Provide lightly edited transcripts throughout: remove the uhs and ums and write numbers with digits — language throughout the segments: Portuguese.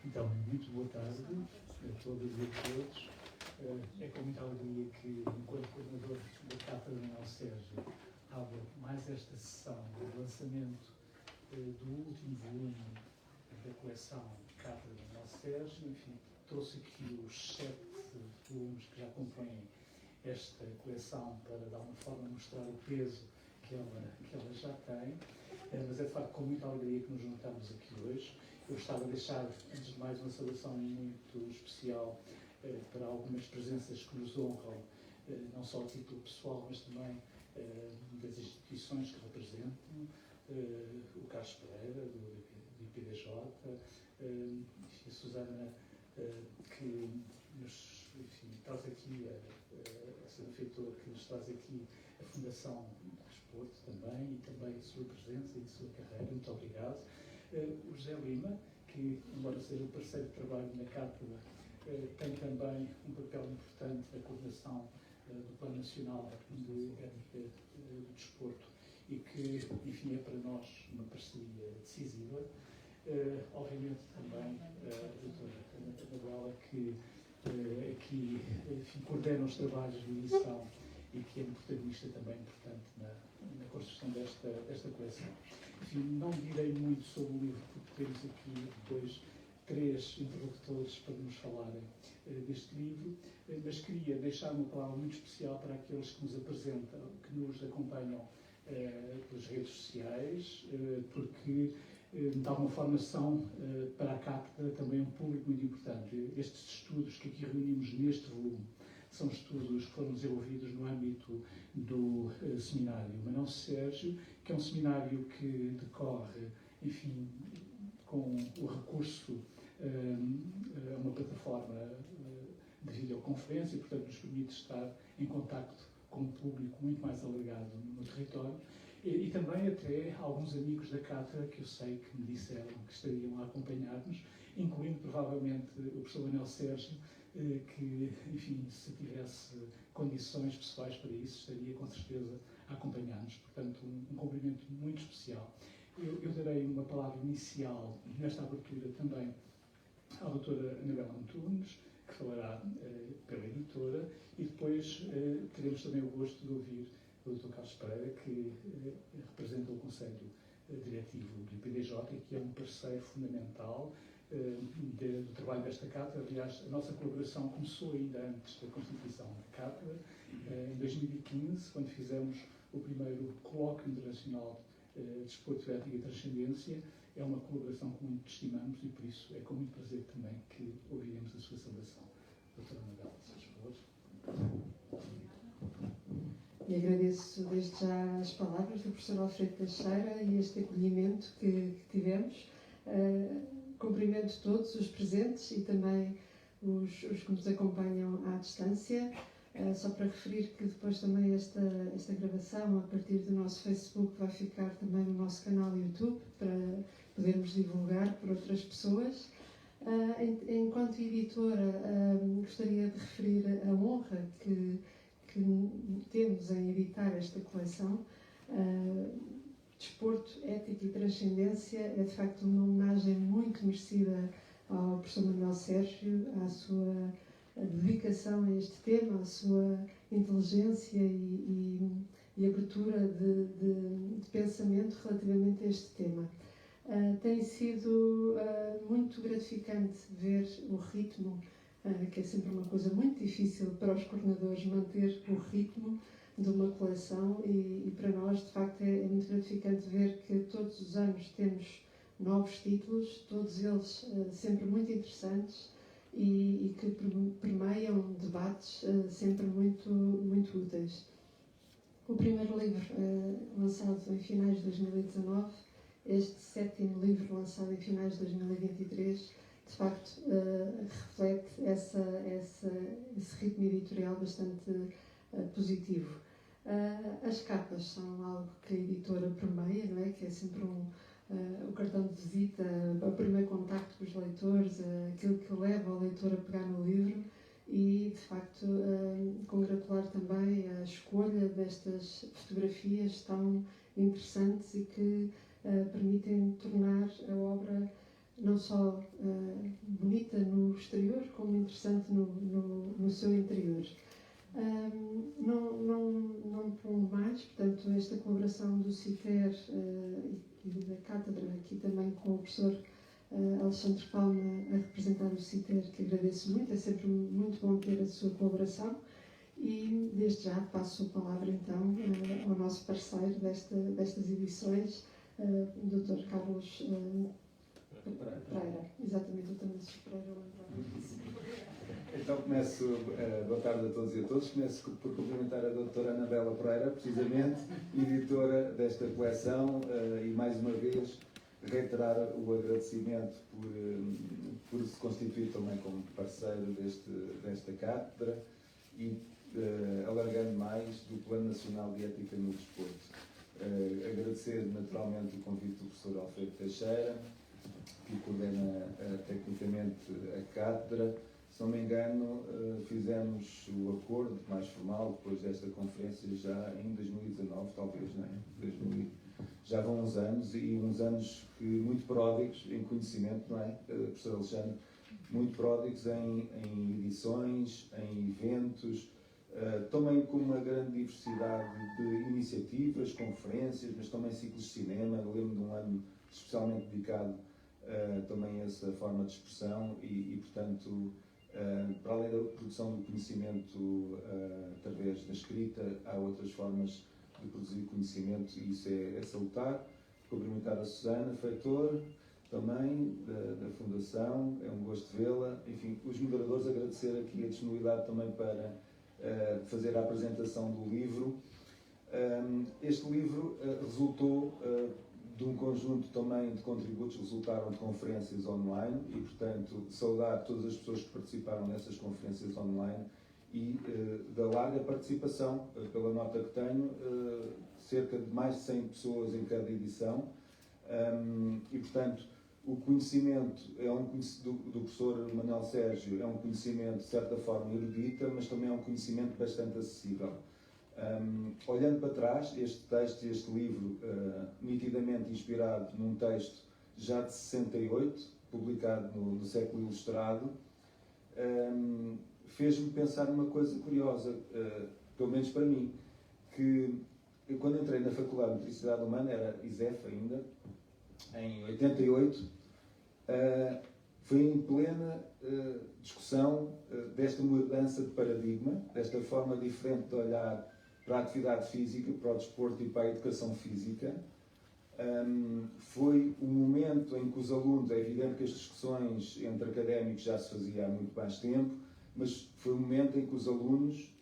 Então, muito boa tarde a todas e a todos. É com muita alegria que, enquanto coordenador da Cátedra Manuel Sérgio, abro mais esta sessão de lançamento do último volume da coleção Cátedra Manuel Sérgio. Enfim, trouxe aqui os 7 volumes que já compõem esta coleção para, de alguma forma, mostrar o peso que ela já tem. Mas é de facto com muita alegria que nos juntamos aqui hoje. Eu gostava de deixar, antes de mais, uma saudação muito especial para algumas presenças que nos honram, não só a título pessoal, mas também das instituições que representam, o Carlos Pereira, do IPDJ, a Susana, que nos traz aqui, a Sra. Feitor, que nos traz aqui a Fundação do Desporto também, e também a sua presença e a sua carreira. Muito obrigado. O José Lima, que, embora seja o parceiro de trabalho na Cátedra, tem também um papel importante na coordenação do Plano Nacional de Ética do Desporto e que, enfim, é para nós uma parceria decisiva. Obviamente também a doutora Anabela, que aqui, enfim, coordena os trabalhos de edição e que é um protagonista também importante na construção desta coleção. Enfim, não direi muito sobre o livro, porque temos aqui depois 3 interlocutores para nos falarem deste livro, mas queria deixar uma palavra muito especial para aqueles que nos apresentam, que nos acompanham pelas redes sociais, porque de alguma forma são para a Cátedra também um público muito importante. Estes estudos que aqui reunimos neste volume são estudos que foram desenvolvidos no âmbito do seminário Manuel Sérgio, que é um seminário que decorre, enfim, com o recurso a uma plataforma de videoconferência, e, portanto, nos permite estar em contacto com um público muito mais alargado no território, e também até alguns amigos da Cátedra que eu sei que me disseram que estariam a acompanhar-nos, incluindo provavelmente o professor Manuel Sérgio, que, enfim, se tivesse condições pessoais para isso, estaria com certeza a acompanhar-nos. Portanto, um cumprimento muito especial. Eu darei uma palavra inicial nesta abertura também à doutora Anabela Antunes, que falará pela editora, e depois teremos também o gosto de ouvir o Dr. Carlos Pereira, que representa o Conselho Diretivo do IPDJ e que é um parceiro fundamental do trabalho desta Cátedra. Aliás, a nossa colaboração começou ainda antes da constituição da Cátedra, em 2015, quando fizemos o primeiro colóquio internacional de Desporto, Ética e Transcendência. É uma colaboração que muito estimamos e, por isso, é com muito prazer também que ouviremos a sua saudação. Doutora Anabela, se faz favor. E agradeço desde já as palavras do professor Alfredo Teixeira e este acolhimento que tivemos. Cumprimento todos os presentes e também os que nos acompanham à distância. Só para referir que depois também esta gravação, a partir do nosso Facebook, vai ficar também no nosso canal YouTube, para podermos divulgar para outras pessoas. Enquanto editora, gostaria de referir a honra que temos em editar esta coleção. Desporto, Ética e Transcendência é de facto uma homenagem muito merecida ao professor Manuel Sérgio, à sua dedicação a este tema, à sua inteligência e abertura de pensamento relativamente a este tema. Tem sido muito gratificante ver o ritmo, que é sempre uma coisa muito difícil para os coordenadores, manter o ritmo de uma coleção, e para nós, de facto, é muito gratificante ver que todos os anos temos novos títulos, todos eles sempre muito interessantes e que permeiam debates sempre muito, muito úteis. O primeiro livro, lançado em finais de 2019, este 7º livro, lançado em finais de 2023, de facto reflete esse ritmo editorial bastante positivo. As capas são algo que a editora permeia, não é? Que é sempre o cartão de visita, o primeiro contacto com os leitores, aquilo que leva o leitor a pegar no livro, e de facto congratular também a escolha destas fotografias tão interessantes e que permitem tornar a obra não só bonita no exterior, como interessante no seu interior. Não pongo mais, portanto, esta colaboração do CITER e da Cátedra, aqui também com o professor Alexandre Palma a representar o CITER, que agradeço muito, é sempre muito bom ter a sua colaboração. E desde já passo a palavra então ao nosso parceiro destas edições, Dr. Carlos Pereira. Exatamente, eu também sou Pereira, lembrava disso. Então começo, boa tarde a todos e a todos, começo por cumprimentar a doutora Anabela Pereira, precisamente, editora desta coleção, e mais uma vez reiterar o agradecimento por se constituir também como parceiro desta cátedra e alargando mais do Plano Nacional de Ética no Desporto. Agradecer naturalmente o convite do professor Alfredo Teixeira, que coordena tecnicamente a cátedra. Se não me engano, fizemos o acordo mais formal depois desta conferência já em 2019, talvez, não é? Já vão uns anos, e uns anos muito pródigos em conhecimento, não é, professor Alexandre? Muito pródigos em edições, em eventos, também com uma grande diversidade de iniciativas, conferências, mas também ciclos de cinema. Eu lembro de um ano especialmente dedicado também a essa forma de expressão e portanto, para além da produção do conhecimento através da escrita, há outras formas de produzir conhecimento, e isso é salutar. Cumprimentar a Susana Feitor, também, da Fundação, é um gosto vê-la. Enfim, os moderadores, agradecer aqui a disponibilidade também para fazer a apresentação do livro. Este livro resultou de um conjunto também de contributos que resultaram de conferências online e, portanto, saudar todas as pessoas que participaram nessas conferências online e da larga participação, pela nota que tenho, cerca de mais de 100 pessoas em cada edição, e, portanto, o conhecimento do professor Manuel Sérgio é um conhecimento, de certa forma, erudita, mas também é um conhecimento bastante acessível. Olhando para trás, este texto, este livro, nitidamente inspirado num texto já de 68, publicado no Século Ilustrado, fez-me pensar numa coisa curiosa, pelo menos para mim, que eu, quando entrei na Faculdade de Motricidade Humana, era ISEF ainda, em 88, foi em plena discussão desta mudança de paradigma, desta forma diferente de olhar para a atividade física, para o desporto e para a educação física. Foi o momento em que os alunos, é evidente que as discussões entre académicos já se fazia há muito mais tempo, mas foi o momento em que os alunos,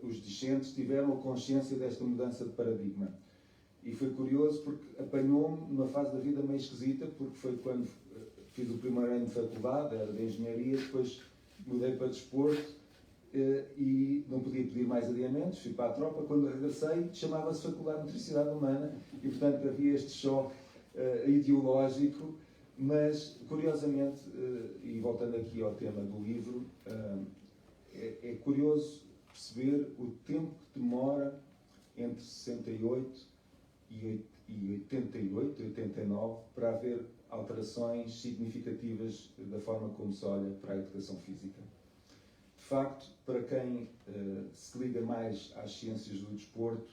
os discentes, tiveram a consciência desta mudança de paradigma. E foi curioso porque apanhou-me numa fase da vida meio esquisita, porque foi quando fiz o primeiro ano de faculdade, era de engenharia, depois mudei para desporto e não podia pedir mais adiamentos, fui para a tropa. Quando regressei, chamava-se Faculdade de Motricidade Humana e, portanto, havia este choque ideológico, mas, curiosamente, e voltando aqui ao tema do livro, é curioso perceber o tempo que demora entre 68 e 88, 89, para haver alterações significativas da forma como se olha para a educação física. De facto, para quem se liga mais às ciências do desporto,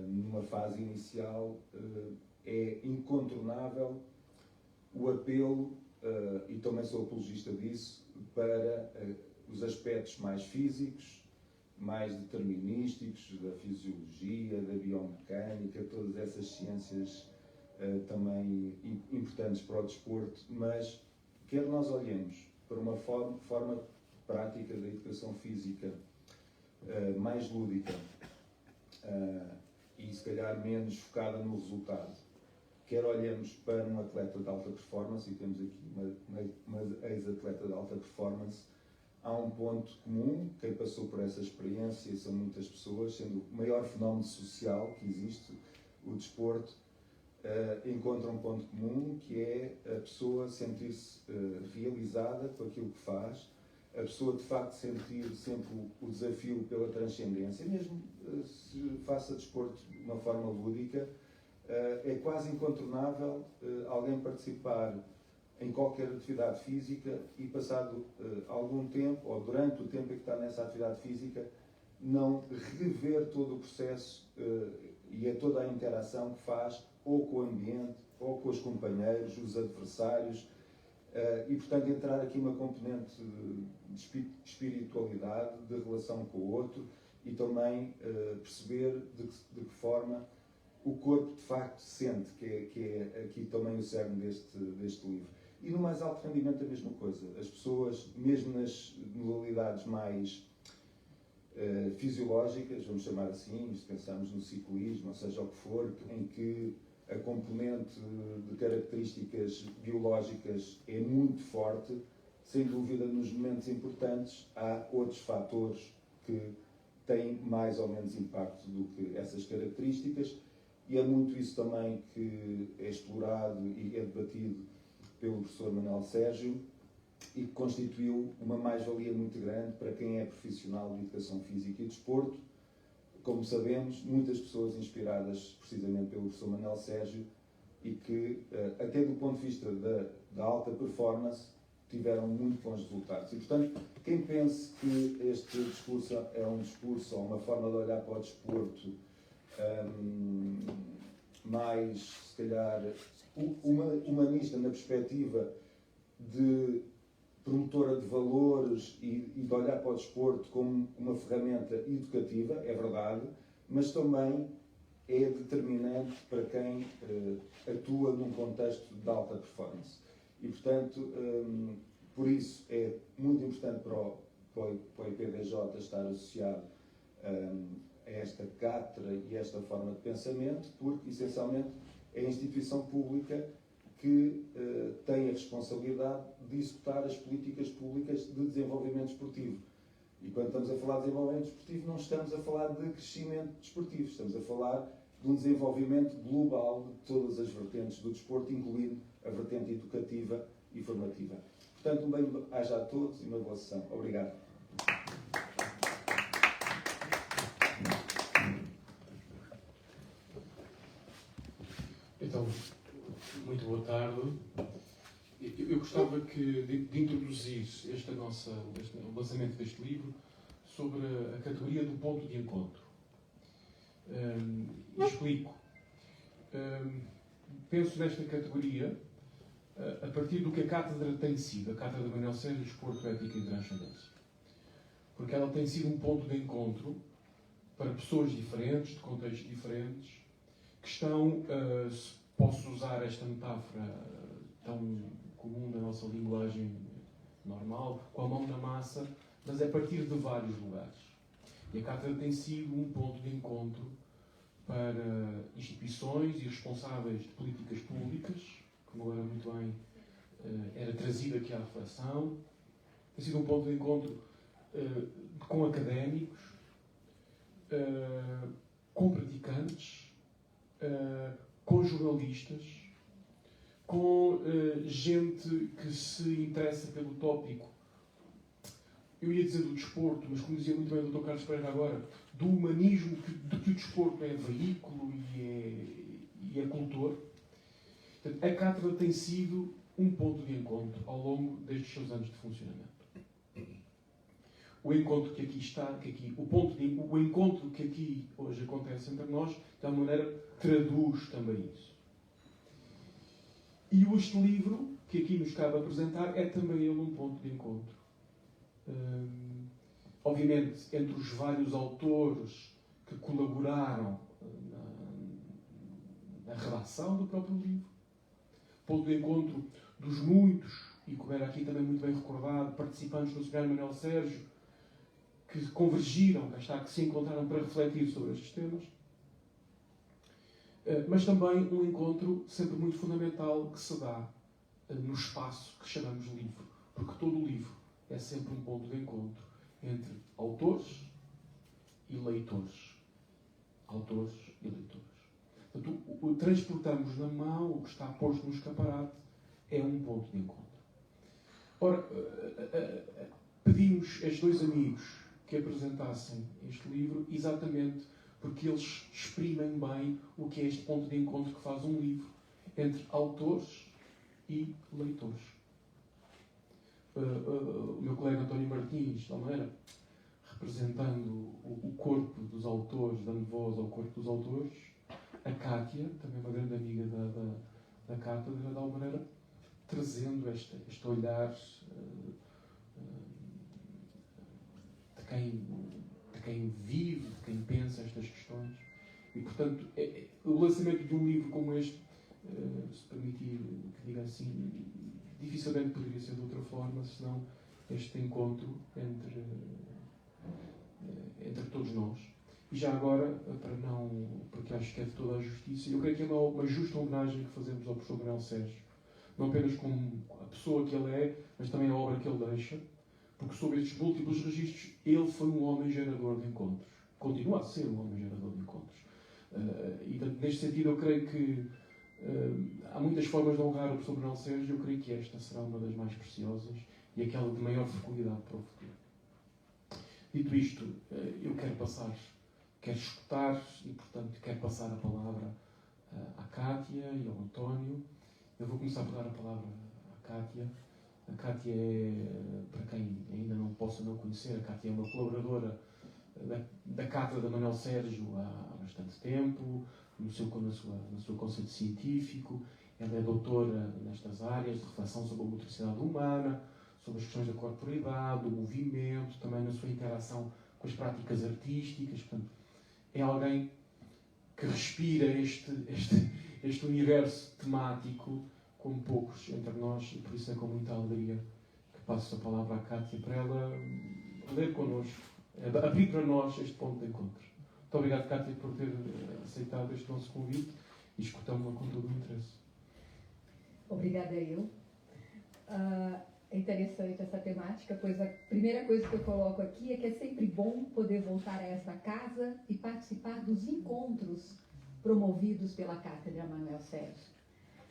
numa fase inicial, é incontornável o apelo, e também sou apologista disso, para os aspectos mais físicos, mais determinísticos, da fisiologia, da biomecânica, todas essas ciências também importantes para o desporto, mas quer nós olhemos para uma forma prática da educação física mais lúdica e se calhar menos focada no resultado, quer olhemos para um atleta de alta performance, e temos aqui uma ex-atleta de alta performance, há um ponto comum. Quem passou por essa experiência são muitas pessoas, sendo o maior fenómeno social que existe, o desporto, encontra um ponto comum, que é a pessoa sentir-se realizada com aquilo que faz, a pessoa de facto sentir sempre o desafio pela transcendência, mesmo se faça desporto de uma forma lúdica. É quase incontornável alguém participar em qualquer atividade física e passado algum tempo, ou durante o tempo em que está nessa atividade física, não rever todo o processo e toda a interação que faz ou com o ambiente, ou com os companheiros, os adversários, e portanto entrar aqui uma componente de espiritualidade, de relação com o outro, e também perceber de que forma o corpo de facto sente, que é aqui também o cerne deste livro. E no mais alto rendimento a mesma coisa. As pessoas, mesmo nas modalidades mais fisiológicas, vamos chamar assim, se pensarmos no ciclismo, ou seja o que for, em que a componente de características biológicas é muito forte, sem dúvida nos momentos importantes há outros fatores que têm mais ou menos impacto do que essas características, e é muito isso também que é explorado e é debatido pelo professor Manuel Sérgio, e que constituiu uma mais-valia muito grande para quem é profissional de educação física e desporto. Como sabemos, muitas pessoas inspiradas precisamente pelo professor Manuel Sérgio, e que, até do ponto de vista da alta performance, tiveram muito bons resultados. E, portanto, quem pense que este discurso é um discurso ou uma forma de olhar para o desporto mais, se calhar, humanista, na perspectiva de promotora de valores e de olhar para o desporto como uma ferramenta educativa, é verdade, mas também é determinante para quem atua num contexto de alta performance. E, portanto, por isso é muito importante para o IPDJ estar associado a esta cátedra e esta forma de pensamento, porque, essencialmente, é a instituição pública que tem a responsabilidade de executar as políticas públicas de desenvolvimento desportivo. E quando estamos a falar de desenvolvimento desportivo, não estamos a falar de crescimento desportivo, estamos a falar de um desenvolvimento global de todas as vertentes do desporto, incluindo a vertente educativa e formativa. Portanto, um bem-aja a todos e uma boa sessão. Obrigado. Então, muito boa tarde. Eu gostava de introduzir o lançamento deste livro sobre a categoria do ponto de encontro. Explico. Penso nesta categoria a partir do que a cátedra tem sido, a cátedra de Manuel Sérgio, Desporto, Ética e Transcendência. Porque ela tem sido um ponto de encontro para pessoas diferentes, de contextos diferentes, que estão, se posso usar esta metáfora tão comum na nossa linguagem normal, com a mão na massa, mas a partir de vários lugares. E a cátedra tem sido um ponto de encontro para instituições e responsáveis de políticas públicas, como agora muito bem era trazido aqui à reflexão. Tem sido um ponto de encontro com académicos, com praticantes, com jornalistas, com gente que se interessa pelo tópico, eu ia dizer do desporto, mas como dizia muito bem o Dr. Carlos Pereira agora, do humanismo de que o desporto é veículo e é cultor. Portanto, a cátedra tem sido um ponto de encontro ao longo destes seus anos de funcionamento. O encontro que aqui está, o encontro que aqui hoje acontece entre nós, de alguma maneira, traduz também isso. E este livro, que aqui nos cabe apresentar, é também ele um ponto de encontro. Obviamente, entre os vários autores que colaboraram na redação do próprio livro, ponto de encontro dos muitos, e como era aqui também muito bem recordado, participantes do Seminário Manuel Sérgio, que convergiram, que se encontraram para refletir sobre estes temas, mas também um encontro sempre muito fundamental que se dá no espaço que chamamos de livro, porque todo o livro é sempre um ponto de encontro entre autores e leitores. Autores e leitores. Portanto, o transportamos na mão, o que está posto no escaparate, é um ponto de encontro. Ora, pedimos a estes dois amigos que apresentassem este livro exatamente porque eles exprimem bem o que é este ponto de encontro que faz um livro entre autores e leitores. O meu colega António Martins, de tal maneira, representando o corpo dos autores, dando voz ao corpo dos autores, a Cátia, também uma grande amiga da cátedra, de alguma maneira, trazendo este olhar de quem vive, de quem pensa estas questões. E, portanto, o lançamento de um livro como este, se permitir que diga assim, dificilmente poderia ser de outra forma, senão este encontro entre todos nós. E já agora, porque acho que é de toda a justiça, eu creio que é uma justa homenagem que fazemos ao professor Manuel Sérgio, não apenas como a pessoa que ele é, mas também a obra que ele deixa, porque sob estes múltiplos registros, ele foi um homem gerador de encontros. Continua a ser um homem gerador de encontros. E, portanto, neste sentido, eu creio que há muitas formas de honrar o professor Manuel Sérgio, eu creio que esta será uma das mais preciosas e aquela de maior fecundidade para o futuro. Dito isto, eu quero escutar e, portanto, quero passar a palavra à Cátia e ao António. Eu vou começar por dar a palavra à Cátia. A Cátia é, para quem ainda não possa não conhecer, a Cátia é uma colaboradora da Cátedra de Manuel Sérgio há bastante tempo, no seu conceito científico. Ela é doutora nestas áreas de reflexão sobre a motricidade humana, sobre as questões da corporeidade, do movimento, também na sua interação com as práticas artísticas. Portanto, é alguém que respira este universo temático como poucos entre nós, e por isso é com muita alegria que passo a palavra à Cátia para ela ler connosco, abrir para nós este ponto de encontro. Muito obrigado, Cátia, por ter aceitado este nosso convite e escutamos-la com todo o interesse. Obrigada eu. É interessante essa temática, pois a primeira coisa que eu coloco aqui é que é sempre bom poder voltar a esta casa e participar dos encontros promovidos pela Cátedra Manuel Sérgio.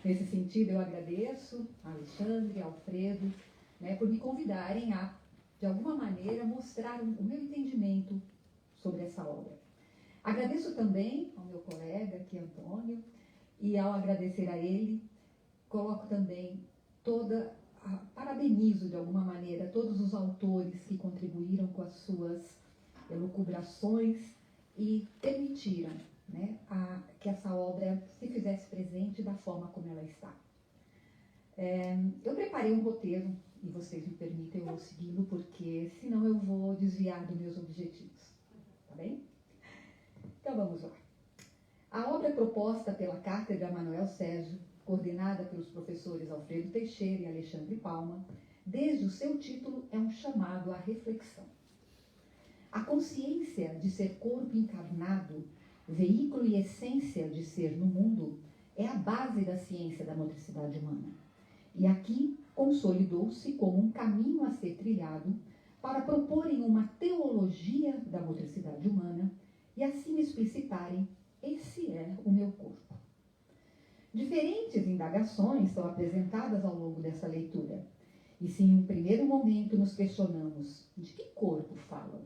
Nesse sentido, eu agradeço a Alexandre, a Alfredo, por me convidarem a, de alguma maneira, mostrar o meu entendimento sobre essa obra. Agradeço também ao meu colega aqui, Antônio, e ao agradecer a ele, coloco também parabenizo de alguma maneira todos os autores que contribuíram com as suas elucubrações e permitiram que essa obra se fizesse presente da forma como ela está. Eu preparei um roteiro, e vocês me permitem, eu vou segui-lo, porque senão eu vou desviar dos meus objetivos. Tá bem? Então vamos lá. A obra proposta pela Cátedra Manuel Sérgio, coordenada pelos professores Alfredo Teixeira e Alexandre Palma, desde o seu título é um chamado à reflexão. A consciência de ser corpo encarnado, veículo e essência de ser no mundo, é a base da ciência da motricidade humana. E aqui consolidou-se como um caminho a ser trilhado para proporem uma teologia da motricidade humana e assim explicitarem: esse é o meu corpo. Diferentes indagações são apresentadas ao longo dessa leitura. E se em um primeiro momento nos questionamos de que corpo falam,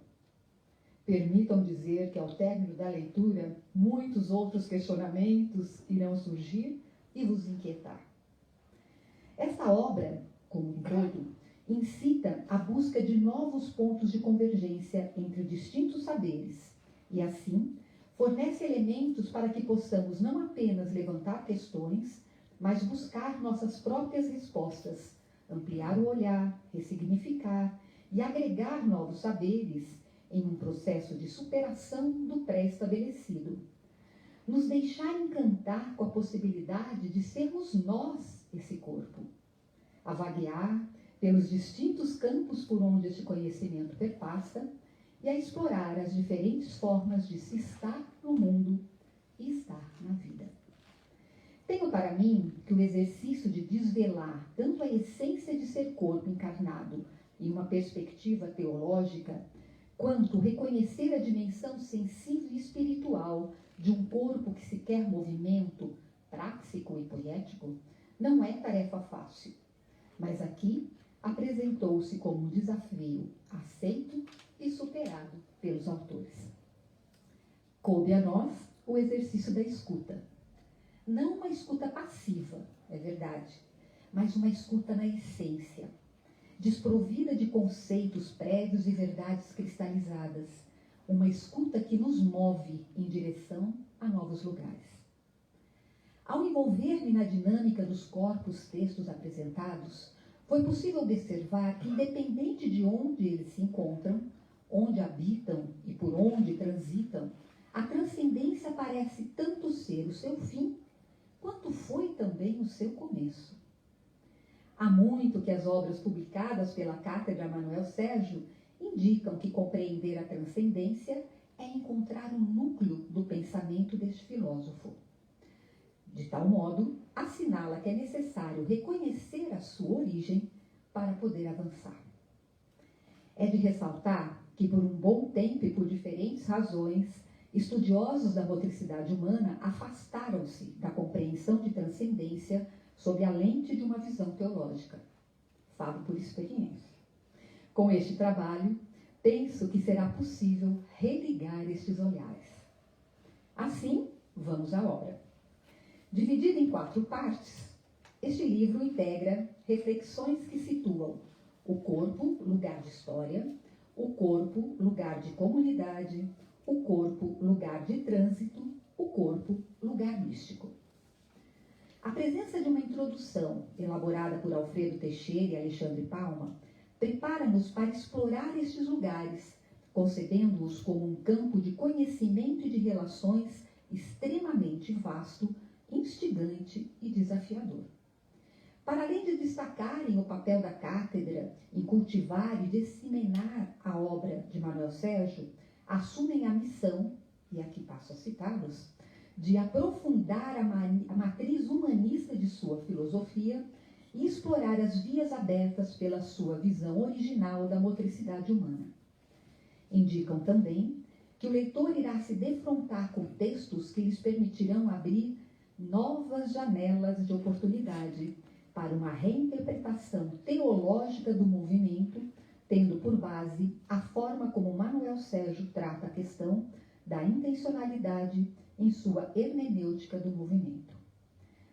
permitam dizer que ao término da leitura, muitos outros questionamentos irão surgir e vos inquietar. Esta obra, como um todo, incita a busca de novos pontos de convergência entre distintos saberes e, assim, fornece elementos para que possamos não apenas levantar questões, mas buscar nossas próprias respostas, ampliar o olhar, ressignificar e agregar novos saberes em um processo de superação do pré-estabelecido. Nos deixar encantar com a possibilidade de sermos nós esse corpo. A vaguear pelos distintos campos por onde este conhecimento perpassa e a explorar as diferentes formas de se estar no mundo e estar na vida. Tenho para mim que o exercício de desvelar tanto a essência de ser corpo encarnado em uma perspectiva teológica, quanto reconhecer a dimensão sensível e espiritual de um corpo que se quer movimento, práxico e poético, não é tarefa fácil. Mas aqui apresentou-se como um desafio aceito e superado pelos autores. Coube a nós o exercício da escuta. Não uma escuta passiva, é verdade, mas uma escuta na essência, desprovida de conceitos prévios e verdades cristalizadas, uma escuta que nos move em direção a novos lugares. Ao envolver-me na dinâmica dos corpos textos apresentados, foi possível observar que, independente de onde eles se encontram, onde habitam e por onde transitam, a transcendência parece tanto ser o seu fim, quanto foi também o seu começo. Há muito que as obras publicadas pela Cátedra Manuel Sérgio indicam que compreender a transcendência é encontrar o núcleo do pensamento deste filósofo. De tal modo, assinala que é necessário reconhecer a sua origem para poder avançar. É de ressaltar que, por um bom tempo e por diferentes razões, estudiosos da motricidade humana afastaram-se da compreensão de transcendência sob a lente de uma visão teológica. Falo por experiência. Com este trabalho, penso que será possível religar estes olhares. Assim, vamos à obra. Dividido em 4 partes, este livro integra reflexões que situam o corpo, lugar de história, o corpo, lugar de comunidade, o corpo, lugar de trânsito, o corpo, lugar místico. A presença de uma introdução elaborada por Alfredo Teixeira e Alexandre Palma prepara-nos para explorar estes lugares, concebendo-os como um campo de conhecimento e de relações extremamente vasto, instigante e desafiador. Para além de destacarem o papel da cátedra em cultivar e disseminar a obra de Manuel Sérgio, assumem a missão, e aqui passo a citá-los, de aprofundar a matriz humanista de sua filosofia e explorar as vias abertas pela sua visão original da motricidade humana. Indicam também que o leitor irá se defrontar com textos que lhes permitirão abrir novas janelas de oportunidade para uma reinterpretação teológica do movimento, tendo por base a forma como Manuel Sérgio trata a questão da intencionalidade em sua hermenêutica do movimento.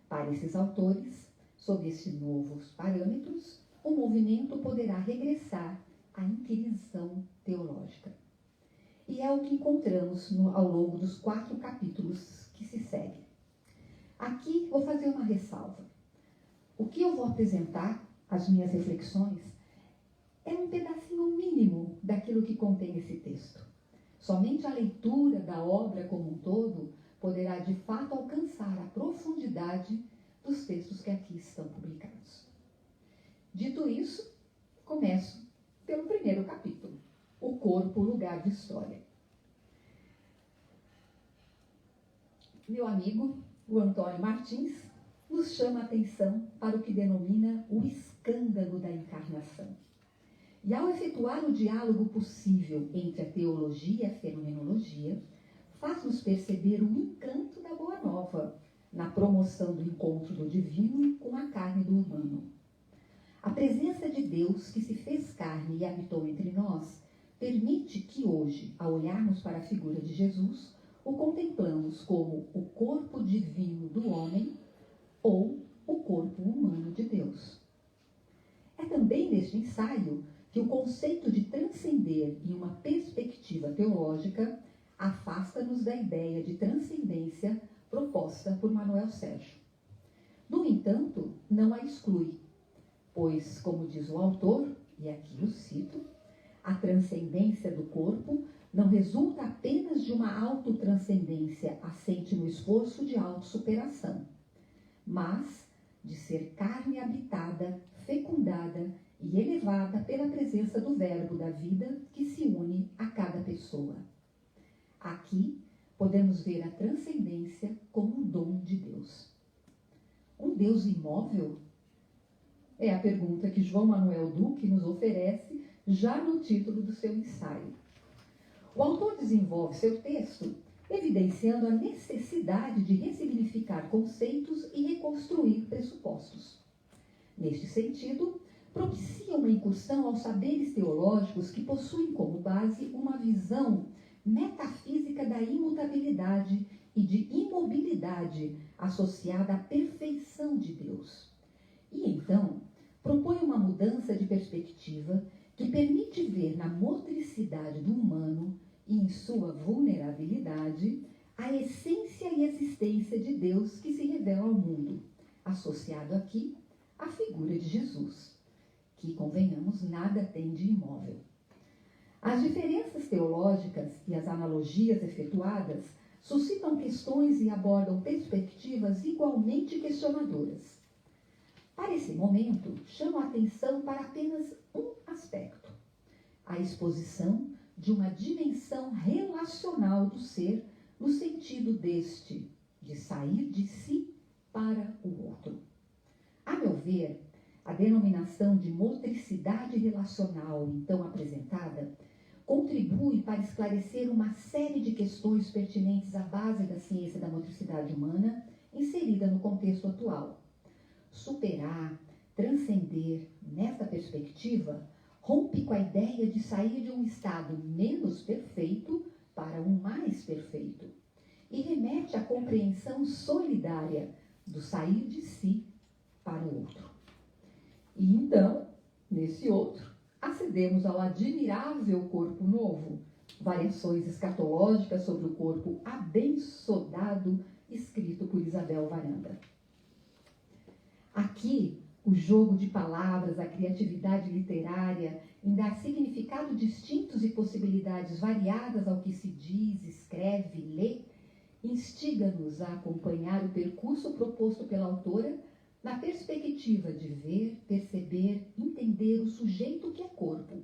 Para esses autores, sob esses novos parâmetros, o movimento poderá regressar à inquisição teológica. E é o que encontramos ao longo dos 4 capítulos que se seguem. Aqui vou fazer uma ressalva. O que eu vou apresentar, as minhas reflexões, é um pedacinho mínimo daquilo que contém esse texto. Somente a leitura da obra como um todo poderá de fato alcançar a profundidade dos textos que aqui estão publicados. Dito isso, começo pelo primeiro capítulo, o corpo, lugar de história. Meu amigo, o Antônio Martins, nos chama a atenção para o que denomina o escândalo da encarnação. E ao efetuar o diálogo possível entre a teologia e a fenomenologia, faz-nos perceber o encanto da Boa Nova na promoção do encontro do divino com a carne do humano. A presença de Deus que se fez carne e habitou entre nós permite que hoje, ao olharmos para a figura de Jesus, o contemplamos como o corpo divino do homem ou o corpo humano de Deus. É também neste ensaio que o conceito de transcender em uma perspectiva teológica afasta-nos da ideia de transcendência proposta por Manuel Sérgio. No entanto, não a exclui, pois, como diz o autor, e aqui o cito, a transcendência do corpo não resulta apenas de uma autotranscendência assente no esforço de autossuperação, mas de ser carne habitada, fecundada e elevada pela presença do Verbo da vida que se une a cada pessoa. Aqui podemos ver a transcendência como um dom de Deus. Um Deus imóvel? É a pergunta que João Manuel Duque nos oferece já no título do seu ensaio. O autor desenvolve seu texto evidenciando a necessidade de ressignificar conceitos e reconstruir pressupostos. Neste sentido, propicia uma incursão aos saberes teológicos que possuem como base uma visão metafísica da imutabilidade e de imobilidade associada à perfeição de Deus. E, em então, propõe uma mudança de perspectiva que permite ver na motricidade do humano e em sua vulnerabilidade a essência e existência de Deus que se revela ao mundo, associado aqui à figura de Jesus, que, convenhamos, nada tem de imóvel. As diferenças teológicas e as analogias efetuadas suscitam questões e abordam perspectivas igualmente questionadoras. Para esse momento, chamo a atenção para apenas um aspecto: a exposição de uma dimensão relacional do ser, no sentido deste, de sair de si para o outro. A meu ver, a denominação de motricidade relacional, então apresentada, contribui para esclarecer uma série de questões pertinentes à base da ciência da motricidade humana, inserida no contexto atual. Superar, transcender, nesta perspectiva, rompe com a ideia de sair de um estado menos perfeito para um mais perfeito e remete à compreensão solidária do sair de si para o outro. E então, nesse outro, acedemos ao admirável corpo novo, variações escatológicas sobre o corpo abençoado, escrito por Isabel Varanda. Aqui, o jogo de palavras, a criatividade literária, em dar significados distintos e possibilidades variadas ao que se diz, escreve, lê, instiga-nos a acompanhar o percurso proposto pela autora na perspectiva de ver, perceber, entender o sujeito que é corpo,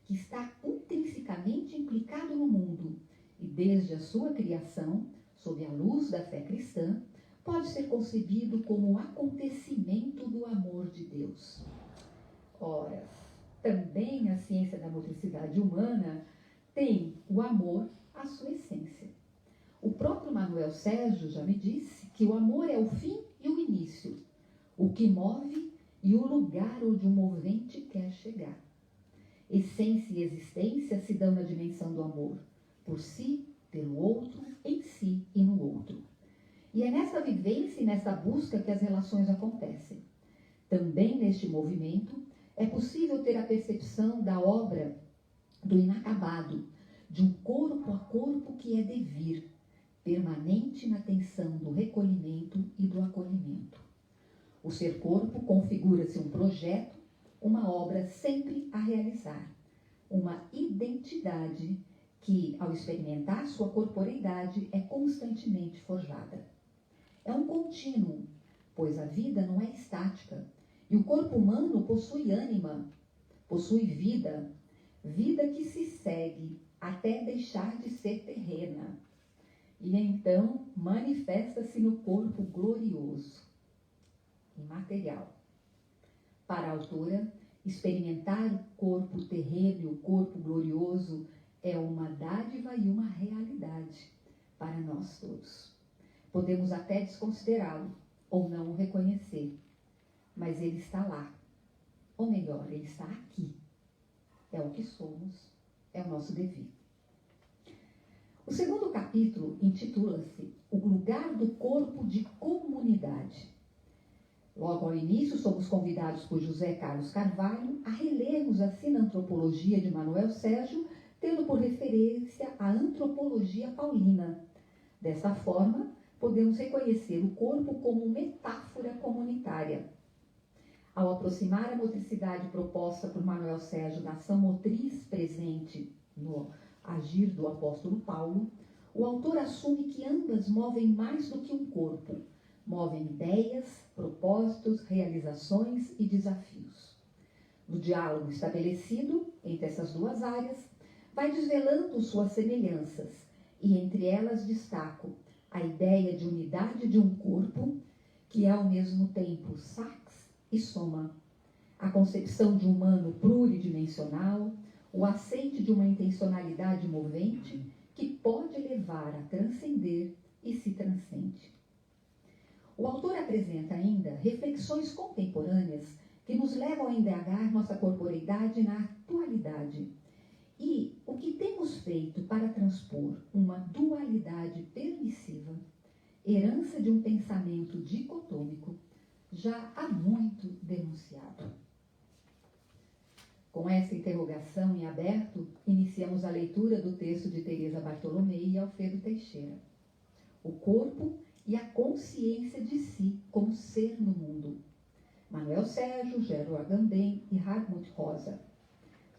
que está intrinsecamente implicado no mundo e, desde a sua criação, sob a luz da fé cristã, pode ser concebido como um acontecimento do amor de Deus. Ora, também a ciência da motricidade humana tem o amor à sua essência. O próprio Manuel Sérgio já me disse que o amor é o fim e o início, o que move e o lugar onde o movente quer chegar. Essência e existência se dão na dimensão do amor, por si, pelo outro, em si e no outro. E é nessa vivência e nessa busca que as relações acontecem. Também neste movimento é possível ter a percepção da obra do inacabado, de um corpo a corpo que é devir, permanente na tensão do recolhimento e do acolhimento. O ser corpo configura-se um projeto, uma obra sempre a realizar, uma identidade que, ao experimentar sua corporeidade, é constantemente forjada. É um contínuo, pois a vida não é estática, e o corpo humano possui ânima, possui vida, vida que se segue até deixar de ser terrena, e então manifesta-se no corpo glorioso, imaterial. Para a autora, experimentar o corpo terreno e o corpo glorioso é uma dádiva e uma realidade para nós todos. Podemos até desconsiderá-lo ou não o reconhecer, mas ele está lá. Ou melhor, ele está aqui. É o que somos, é o nosso devir. O segundo capítulo intitula-se O Lugar do Corpo de Comunidade. Logo ao início, somos convidados por José Carlos Carvalho a relermos a Sinantropologia de Manuel Sérgio, tendo por referência a Antropologia Paulina. Dessa forma, podemos reconhecer o corpo como metáfora comunitária. Ao aproximar a motricidade proposta por Manuel Sérgio da ação motriz presente no agir do apóstolo Paulo, o autor assume que ambas movem mais do que um corpo, movem ideias, propósitos, realizações e desafios. No diálogo estabelecido entre essas duas áreas, vai desvelando suas semelhanças, e entre elas destaco a ideia de unidade de um corpo, que é ao mesmo tempo sax e soma, a concepção de um humano pluridimensional, o aceite de uma intencionalidade movente que pode levar a transcender e se transcende. O autor apresenta ainda reflexões contemporâneas que nos levam a indagar nossa corporeidade na atualidade e o que temos feito para transpor uma dualidade permissiva, herança de um pensamento dicotômico, já há muito denunciado. Com essa interrogação em aberto, iniciamos a leitura do texto de Teresa Bartolomei e Alfredo Teixeira. O corpo e a consciência de si como ser no mundo. Manuel Sérgio, Gerard Agamben e Hartmut Rosa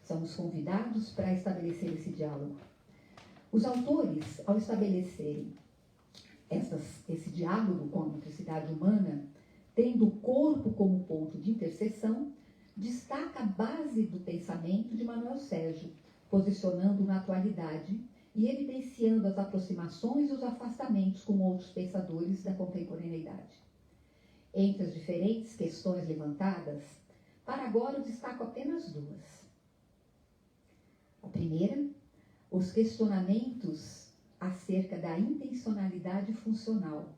são os convidados para estabelecer esse diálogo. Os autores, ao estabelecerem esse diálogo com a motricidade humana, tendo o corpo como ponto de interseção, destaca a base do pensamento de Manuel Sérgio, posicionando na atualidade e evidenciando as aproximações e os afastamentos com outros pensadores da contemporaneidade. Entre as diferentes questões levantadas, para agora eu destaco apenas duas. A primeira, os questionamentos acerca da intencionalidade funcional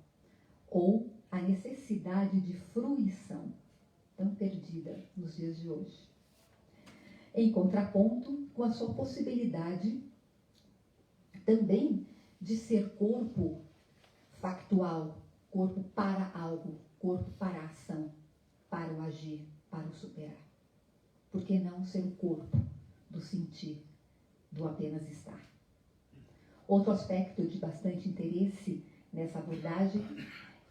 ou a necessidade de fruição, tão perdida nos dias de hoje. Em contraponto com a sua possibilidade também de ser corpo factual, corpo para algo, corpo para a ação, para o agir, para o superar. Por que não ser o corpo do sentir, do apenas estar? Outro aspecto de bastante interesse nessa abordagem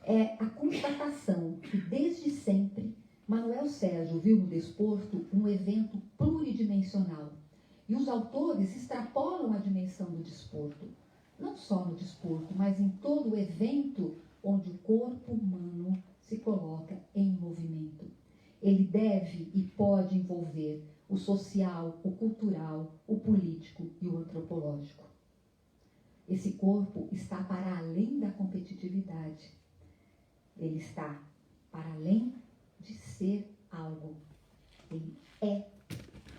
é a constatação que, desde sempre, Manuel Sérgio viu no desporto um evento pluridimensional. E os autores extrapolam a dimensão do desporto, não só no desporto, mas em todo o evento onde o corpo humano se coloca em movimento. Ele deve e pode envolver o social, o cultural, o político e o antropológico. Esse corpo está para além da competitividade. Ele está para além de ser algo. Ele é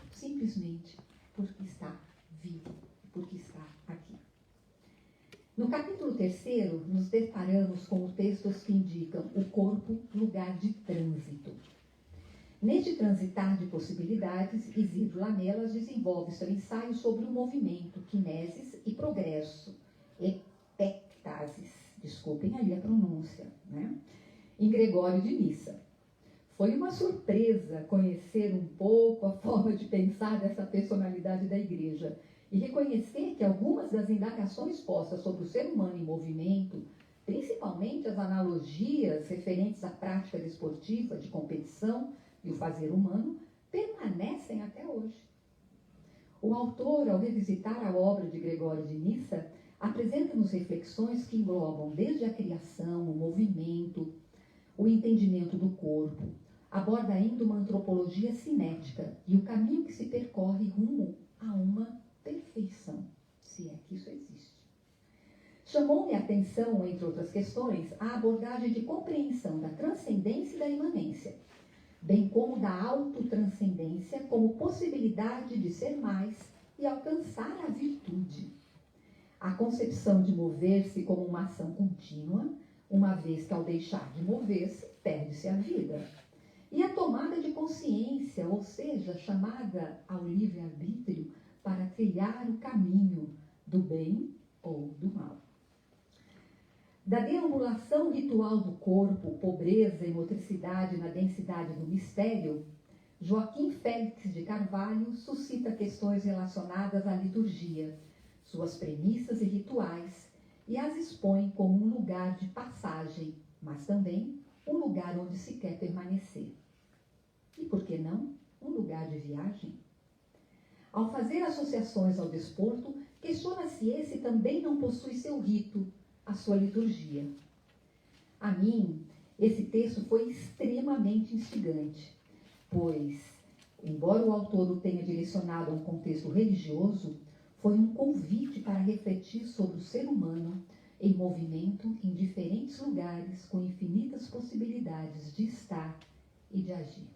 simplesmente porque está vivo, porque está aqui. No capítulo 3º, nos deparamos com textos que indicam o corpo, lugar de trânsito. Neste transitar de possibilidades, Isidro Lamelas desenvolve seu ensaio sobre o movimento, kinesis e progresso, epectasis, desculpem aí a pronúncia, né? Em Gregório de Nissa. Foi uma surpresa conhecer um pouco a forma de pensar dessa personalidade da Igreja e reconhecer que algumas das indagações postas sobre o ser humano em movimento, principalmente as analogias referentes à prática desportiva, de competição e o fazer humano, permanecem até hoje. O autor, ao revisitar a obra de Gregório de Nissa, apresenta-nos reflexões que englobam desde a criação, o movimento, o entendimento do corpo, aborda ainda uma antropologia cinética e o caminho que se percorre rumo a uma perfeição, se é que isso existe. Chamou-me a atenção, entre outras questões, a abordagem de compreensão da transcendência e da imanência, bem como da autotranscendência como possibilidade de ser mais e alcançar a virtude. A concepção de mover-se como uma ação contínua, uma vez que ao deixar de mover-se, perde-se a vida. E a tomada de consciência, ou seja, chamada ao livre-arbítrio para trilhar o caminho do bem ou do mal. Da deambulação ritual do corpo, pobreza e motricidade na densidade do mistério, Joaquim Félix de Carvalho suscita questões relacionadas à liturgia, suas premissas e rituais, e as expõe como um lugar de passagem, mas também um lugar onde se quer permanecer. E por que não, um lugar de viagem? Ao fazer associações ao desporto, questiona-se esse também não possui seu rito, a sua liturgia. A mim, esse texto foi extremamente instigante, pois, embora o autor o tenha direcionado a um contexto religioso, foi um convite para refletir sobre o ser humano em movimento em diferentes lugares com infinitas possibilidades de estar e de agir.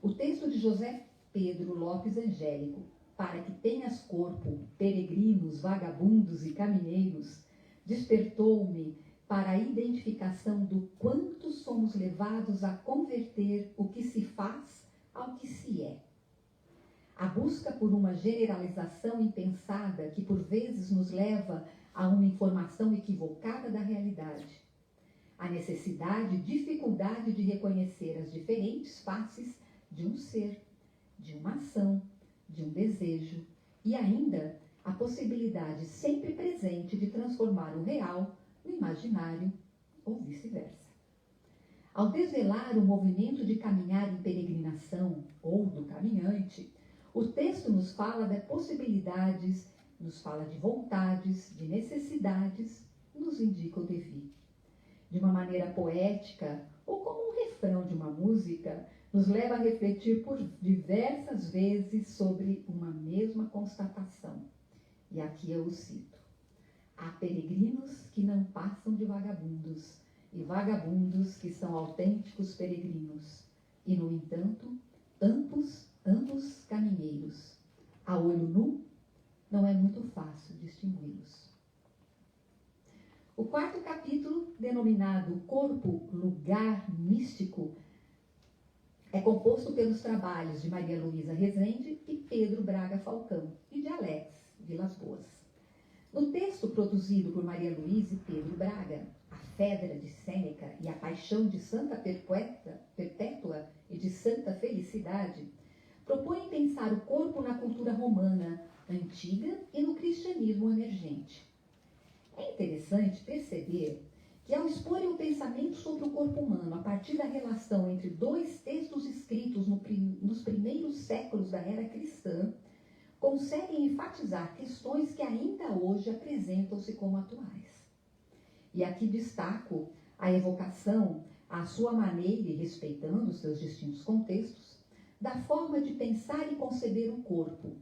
O texto de José Pedro Lopes Angélico, para que tenhas corpo, peregrinos, vagabundos e caminheiros, despertou-me para a identificação do quanto somos levados a converter o que se faz ao que se é. A busca por uma generalização impensada que por vezes nos leva a uma informação equivocada da realidade. a necessidade e dificuldade de reconhecer as diferentes faces de um ser, de uma ação, de um desejo, e ainda a possibilidade sempre presente de transformar o real no imaginário ou vice-versa. Ao desvelar o movimento de caminhar em peregrinação ou do caminhante, o texto nos fala de possibilidades, nos fala de vontades, de necessidades, nos indica o devir. De uma maneira poética, ou como um refrão de uma música, nos leva a refletir por diversas vezes sobre uma mesma constatação. E aqui eu o cito. Há peregrinos que não passam de vagabundos, e vagabundos que são autênticos peregrinos. E, no entanto, ambos caminheiros. A olho nu, não é muito fácil distingui-los. O quarto capítulo, denominado Corpo, Lugar Místico, é composto pelos trabalhos de Maria Luísa Rezende e Pedro Braga Falcão, e de Alex Vilas Boas. No texto produzido por Maria Luísa e Pedro Braga, A Fedra de Sêneca e a Paixão de Santa Perpétua e de Santa Felicidade, propõem pensar o corpo na cultura romana antiga e no cristianismo emergente. É interessante perceber que, ao exporem o pensamento sobre o corpo humano a partir da relação entre dois textos escritos nos primeiros séculos da era cristã, conseguem enfatizar questões que ainda hoje apresentam-se como atuais. E aqui destaco a evocação, à sua maneira e respeitando os seus distintos contextos, da forma de pensar e conceber o corpo,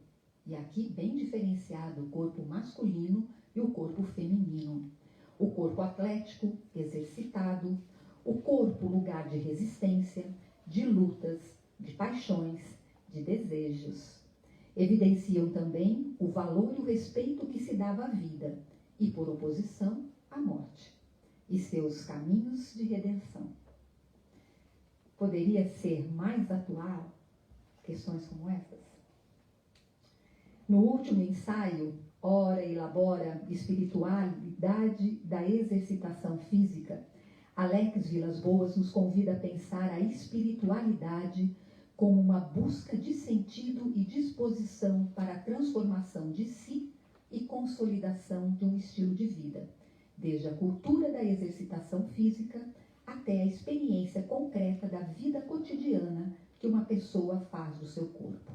e aqui bem diferenciado o corpo masculino e o corpo feminino. O corpo atlético, exercitado, o corpo lugar de resistência, de lutas, de paixões, de desejos. Evidenciam também o valor e o respeito que se dava à vida e, por oposição, à morte, e seus caminhos de redenção. Poderia ser mais atual questões como essas? No último ensaio, Ora elabora espiritualidade da exercitação física, Alex Vilas Boas nos convida a pensar a espiritualidade como uma busca de sentido e disposição para a transformação de si e consolidação de um estilo de vida, desde a cultura da exercitação física até a experiência concreta da vida cotidiana que uma pessoa faz do seu corpo.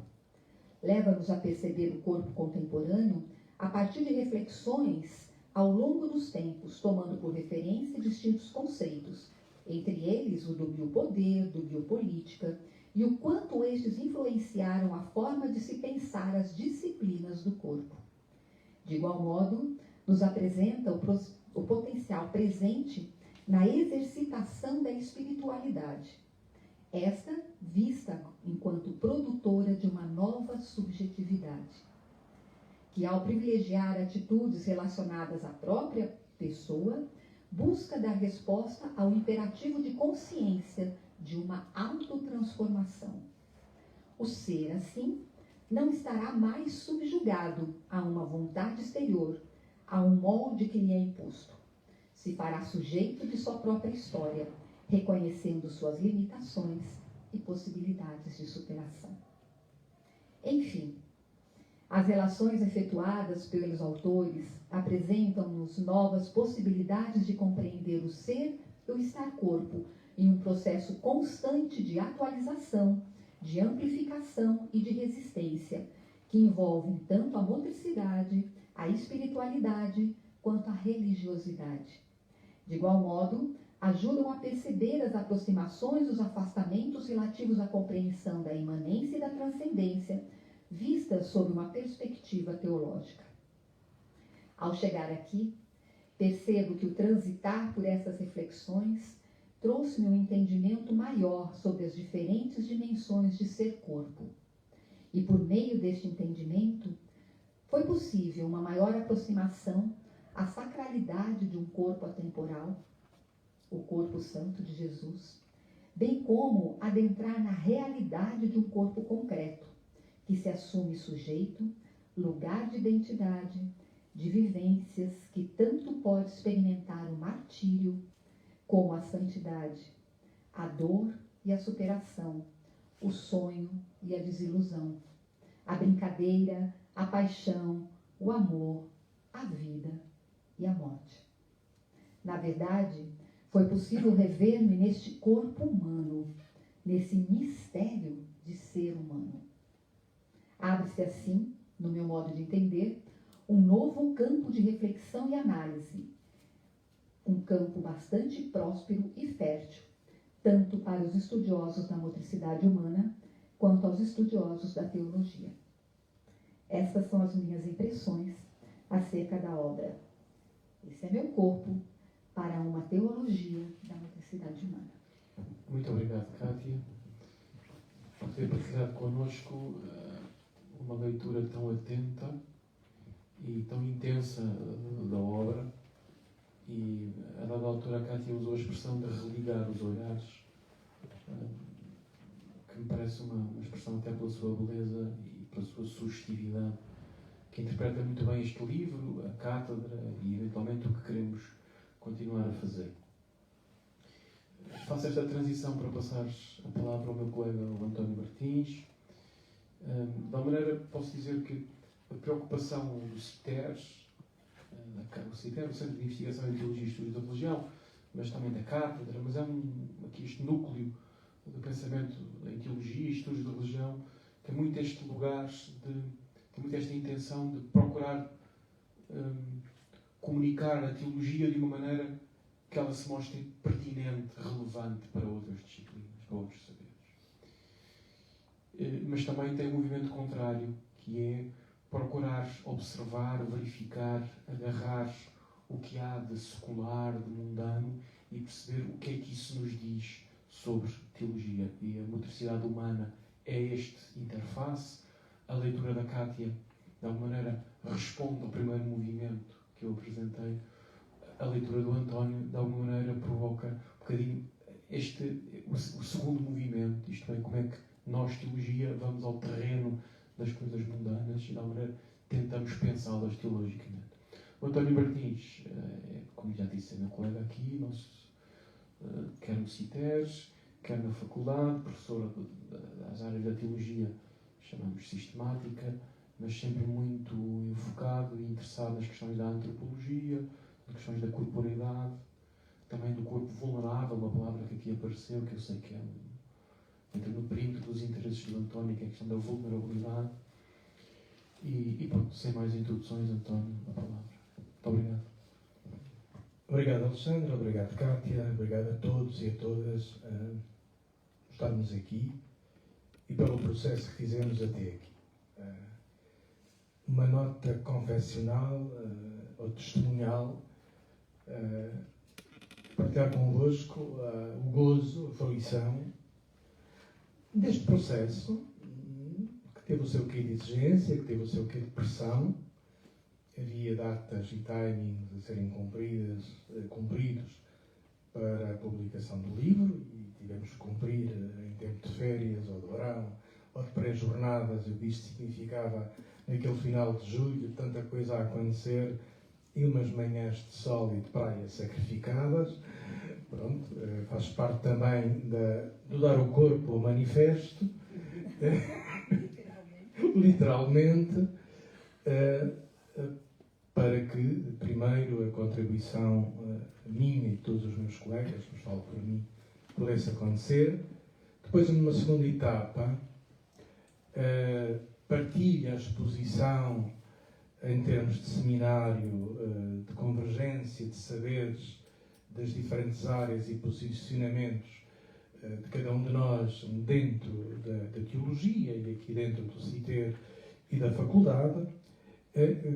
Leva-nos a perceber o corpo contemporâneo a partir de reflexões ao longo dos tempos, tomando por referência distintos conceitos, entre eles o do biopoder, do biopolítica, e o quanto estes influenciaram a forma de se pensar as disciplinas do corpo. De igual modo, nos apresenta o potencial presente na exercitação da espiritualidade, esta vista enquanto produtora de uma nova subjetividade, que, ao privilegiar atitudes relacionadas à própria pessoa, busca dar resposta ao imperativo de consciência de uma autotransformação. O ser, assim, não estará mais subjugado a uma vontade exterior, a um molde que lhe é imposto. Se fará sujeito de sua própria história, reconhecendo suas limitações e possibilidades de superação. Enfim, as relações efetuadas pelos autores apresentam-nos novas possibilidades de compreender o ser e o estar-corpo em um processo constante de atualização, de amplificação e de resistência, que envolvem tanto a motricidade, a espiritualidade, quanto a religiosidade. De igual modo, ajudam a perceber as aproximações, os afastamentos relativos à compreensão da imanência e da transcendência, vistas sob uma perspectiva teológica. Ao chegar aqui, percebo que o transitar por essas reflexões trouxe-me um entendimento maior sobre as diferentes dimensões de ser corpo. E por meio deste entendimento, foi possível uma maior aproximação à sacralidade de um corpo atemporal, o corpo santo de Jesus, bem como adentrar na realidade de um corpo concreto, que se assume sujeito, lugar de identidade, de vivências que tanto pode experimentar o martírio, como a santidade, a dor e a superação, o sonho e a desilusão, a brincadeira, a paixão, o amor, a vida e a morte. Na verdade, foi possível rever-me neste corpo humano, nesse mistério de ser humano. Abre-se assim, no meu modo de entender, um novo campo de reflexão e análise, um campo bastante próspero e fértil, tanto para os estudiosos da motricidade humana, quanto aos estudiosos da teologia. Estas são as minhas impressões acerca da obra. Esse é meu corpo para uma teologia da motricidade humana. Muito obrigado, Kátia, por ter partilhado connosco uma leitura tão atenta e tão intensa da obra. E a dada altura a Kátia usou a expressão de religar os olhares, que me parece uma expressão até pela sua beleza e pela sua sugestividade, que interpreta muito bem este livro, a cátedra e eventualmente o que queremos continuar a fazer. Faço esta transição para passar a palavra ao meu colega, o António Martins. De alguma maneira posso dizer que a preocupação do CITERES, o CITER, o Centro de Investigação em Teologia e Estudos da Religião, mas também da Cátedra, mas aqui este núcleo do pensamento em Teologia e Estudos da Religião, tem muito este lugar, tem muito esta intenção de procurar comunicar a teologia de uma maneira que ela se mostre pertinente, relevante para outras disciplinas, para outros saberes. Mas também tem um movimento contrário, que é procurar observar, verificar, agarrar o que há de secular, de mundano e perceber o que é que isso nos diz sobre teologia. E a motricidade humana é este interface. A leitura da Kátia, de alguma maneira, responde ao primeiro movimento que eu apresentei. A leitura do António, de alguma maneira, provoca um bocadinho o segundo movimento, isto é, como é que nós, teologia, vamos ao terreno das coisas mundanas e, de alguma maneira, tentamos pensá-las teologicamente. O António Martins, como já disse, é meu colega aqui, quer no CITERES, quer na faculdade, professor das áreas da teologia, chamamos sistemática, mas sempre muito enfocado e interessado nas questões da antropologia, nas questões da corporeidade, também do corpo vulnerável, uma palavra que aqui apareceu, que eu sei que entra no perímetro dos interesses do António, que é a questão da vulnerabilidade. E pronto, sem mais introduções, António, a palavra. Muito obrigado. Obrigado, Alexandre. Obrigado, Kátia. Obrigado a todos e a todas por estarmos aqui e pelo processo que fizemos até aqui. Uma nota confessional ou testemunhal, partilhar convosco o gozo, a fruição deste processo que teve o seu quê de exigência, que teve o seu quê de pressão. Havia datas e timings a serem cumpridos para a publicação do livro e tivemos que cumprir em tempo de férias ou de verão ou de pré-jornadas, o que isto significava naquele final de julho, tanta coisa a acontecer e umas manhãs de sol e de praia sacrificadas. Pronto, faz parte também do dar o corpo ao manifesto, literalmente, para que, primeiro, a contribuição minha e de todos os meus colegas, mas falo por mim, pudesse acontecer. Depois, numa segunda etapa, partilha a exposição em termos de seminário, de convergência de saberes das diferentes áreas e posicionamentos de cada um de nós dentro da teologia e aqui dentro do CITER e da faculdade,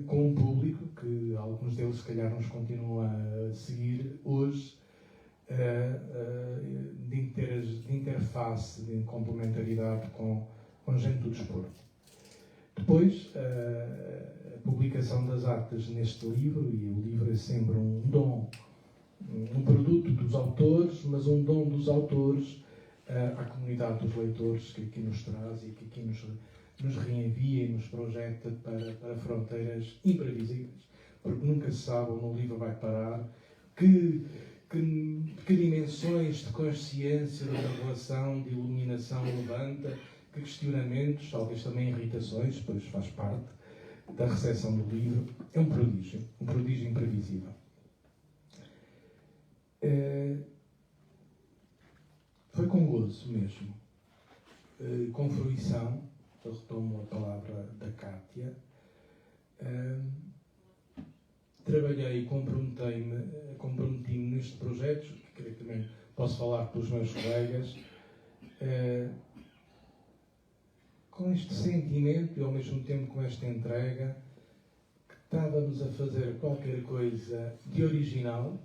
com um público que alguns deles se calhar nos continuam a seguir hoje, de interface, de complementaridade com gente do desporto. Depois, a publicação das atas neste livro, e o livro é sempre um dom, um produto dos autores, mas um dom dos autores à comunidade dos leitores que aqui nos traz e que aqui nos reenvia e nos projeta para fronteiras imprevisíveis, porque nunca se sabe onde o livro vai parar, que que dimensões de consciência, de revelação, de iluminação levanta, que questionamentos, talvez também irritações, pois faz parte da recepção do livro. É um prodígio imprevisível. Foi com gozo mesmo, com fruição, eu retomo a palavra da Cátia, trabalhei e comprometi-me neste projeto, que creio que também posso falar pelos meus colegas, com este sentimento e ao mesmo tempo com esta entrega, que estávamos a fazer qualquer coisa de original,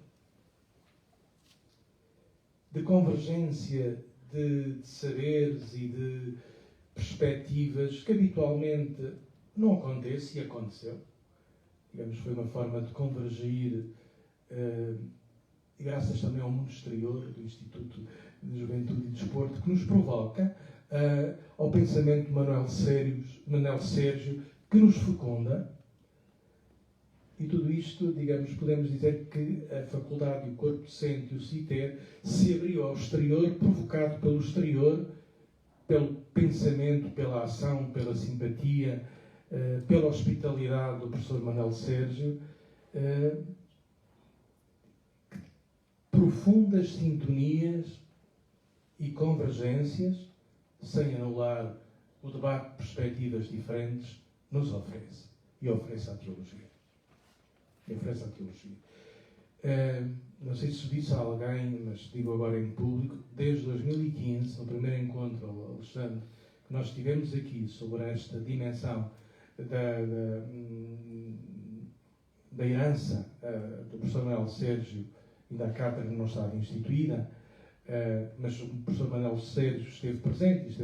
de convergência de saberes e de perspectivas que habitualmente não acontece e aconteceu. Digamos, foi uma forma de convergir, e graças também ao mundo exterior do Instituto de Juventude e Desporto, que nos provoca, ao pensamento de Manuel Sérgio, que nos fecunda. E tudo isto, digamos, podemos dizer que a faculdade, o corpo docente e o CITER se abriu ao exterior, provocado pelo exterior, pelo pensamento, pela ação, pela simpatia, pela hospitalidade do professor Manuel Sérgio, profundas sintonias e convergências, sem anular o debate de perspectivas diferentes, nos oferece. E oferece à teologia. Não sei se disse a alguém, mas digo agora em público, desde 2015, no primeiro encontro, Alexandre, que nós tivemos aqui sobre esta dimensão da herança do professor Manuel Sérgio e da cátedra que não estava instituída, mas o professor Manuel Sérgio esteve presente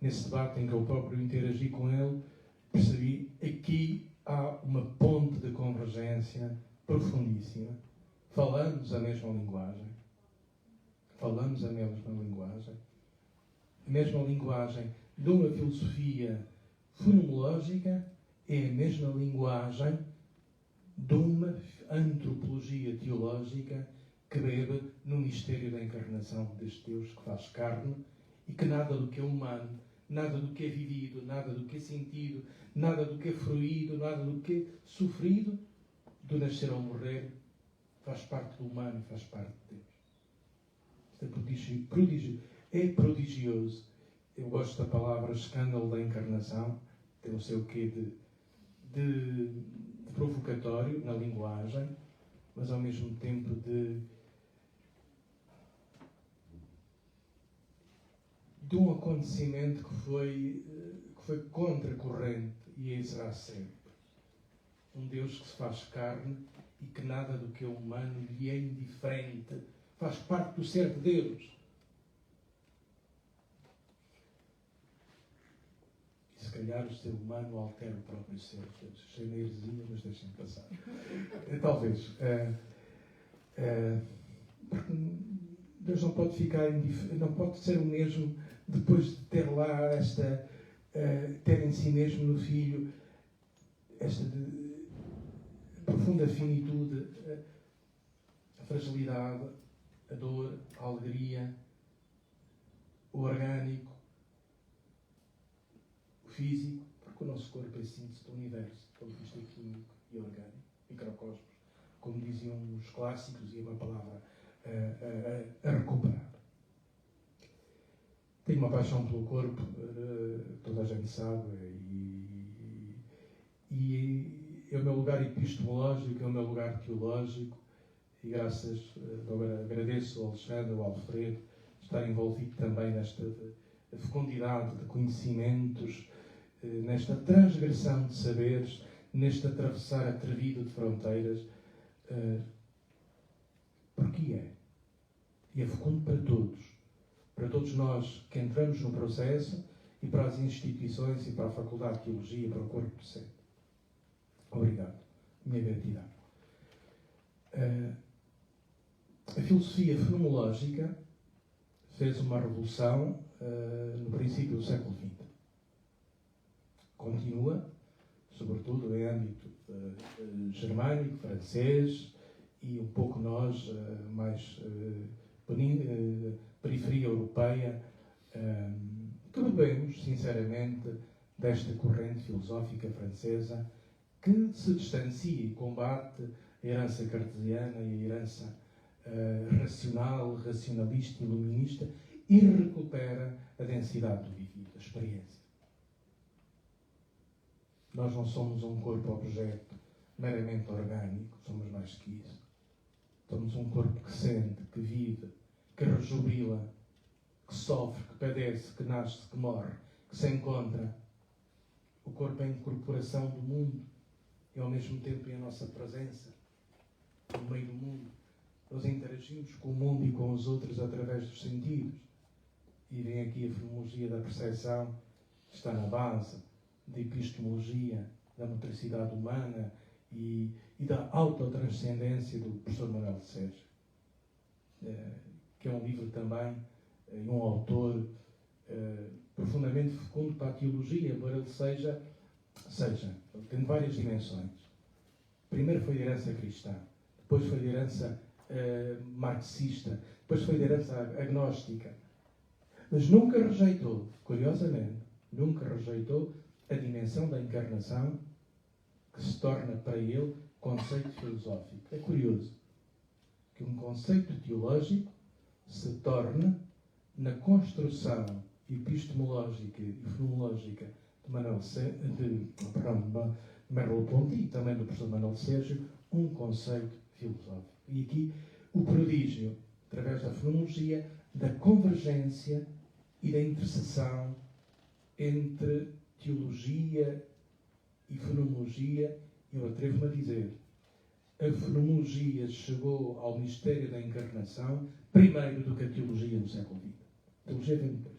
nesse debate em que eu próprio interagi com ele, percebi aqui há uma ponte de convergência profundíssima. Falamos a mesma linguagem. A mesma linguagem de uma filosofia fenomenológica é a mesma linguagem de uma antropologia teológica que bebe no mistério da encarnação deste Deus que faz carne e que nada do que é humano, nada do que é vivido, nada do que é sentido, nada do que é fruído, nada do que é sofrido, do nascer ao morrer, faz parte do humano e faz parte de Deus. Isto é prodigioso. Eu gosto da palavra escândalo da encarnação, tem o seu quê de provocatório na linguagem, mas ao mesmo tempo de um acontecimento que foi contracorrente e será sempre. Um Deus que se faz carne e que nada do que é humano lhe é indiferente. Faz parte do ser de Deus. E se calhar o ser humano altera o próprio ser de Deus. Cheio de heresia, mas deixem passar. Talvez. Porque Deus não pode ficar não pode ser o mesmo depois de ter lá ter em si mesmo no Filho esta profunda finitude, a fragilidade, a dor, a alegria, o orgânico, o físico, porque o nosso corpo é síntese do universo, pelo visto é químico e orgânico, microcosmos, como diziam os clássicos, e é uma palavra a recuperar. Tenho uma paixão pelo corpo, toda a gente sabe, e é o meu lugar epistemológico, é o meu lugar teológico, e agradeço ao Alexandre, ao Alfredo, estar envolvido também nesta fecundidade de conhecimentos, nesta transgressão de saberes, neste atravessar atrevido de fronteiras, porque é. E é fecundo para todos nós que entramos no processo e para as instituições e para a Faculdade de Teologia e para o corpo docente. Obrigado. Minha gratidão. A filosofia fenomenológica fez uma revolução no princípio do século XX. Continua, sobretudo em âmbito germânico, francês e um pouco nós, mais periferia europeia, que bebemos, sinceramente, desta corrente filosófica francesa que se distancia e combate a herança cartesiana e a herança racional, racionalista e iluminista e recupera a densidade do vivido, a experiência. Nós não somos um corpo-objeto meramente orgânico, somos mais que isso. Somos um corpo que sente, que vive, que rejubila, que sofre, que padece, que nasce, que morre, que se encontra. O corpo é a incorporação do mundo e ao mesmo tempo é a nossa presença no meio do mundo. Nós interagimos com o mundo e com os outros através dos sentidos. E vem aqui a fenomenologia da percepção, que está na base da epistemologia, da motricidade humana e da autotranscendência do professor Manuel de Sérgio, que é um livro também, um autor profundamente fecundo para a teologia, embora ele seja, tem várias dimensões. Primeiro foi de herança cristã, depois foi de herança marxista, depois foi de herança agnóstica, mas nunca rejeitou, curiosamente, nunca rejeitou a dimensão da encarnação, que se torna para ele conceito filosófico. É curioso que um conceito teológico se torne, na construção epistemológica e fenomenológica de Merleau-Ponty e também do professor Manuel de Sérgio, um conceito filosófico. E aqui o prodígio, através da fenomenologia, da convergência e da interseção entre teologia e fenomenologia. Eu atrevo-me a dizer, a fenomenologia chegou ao mistério da encarnação primeiro do que a teologia no século XX. A teologia vem depois.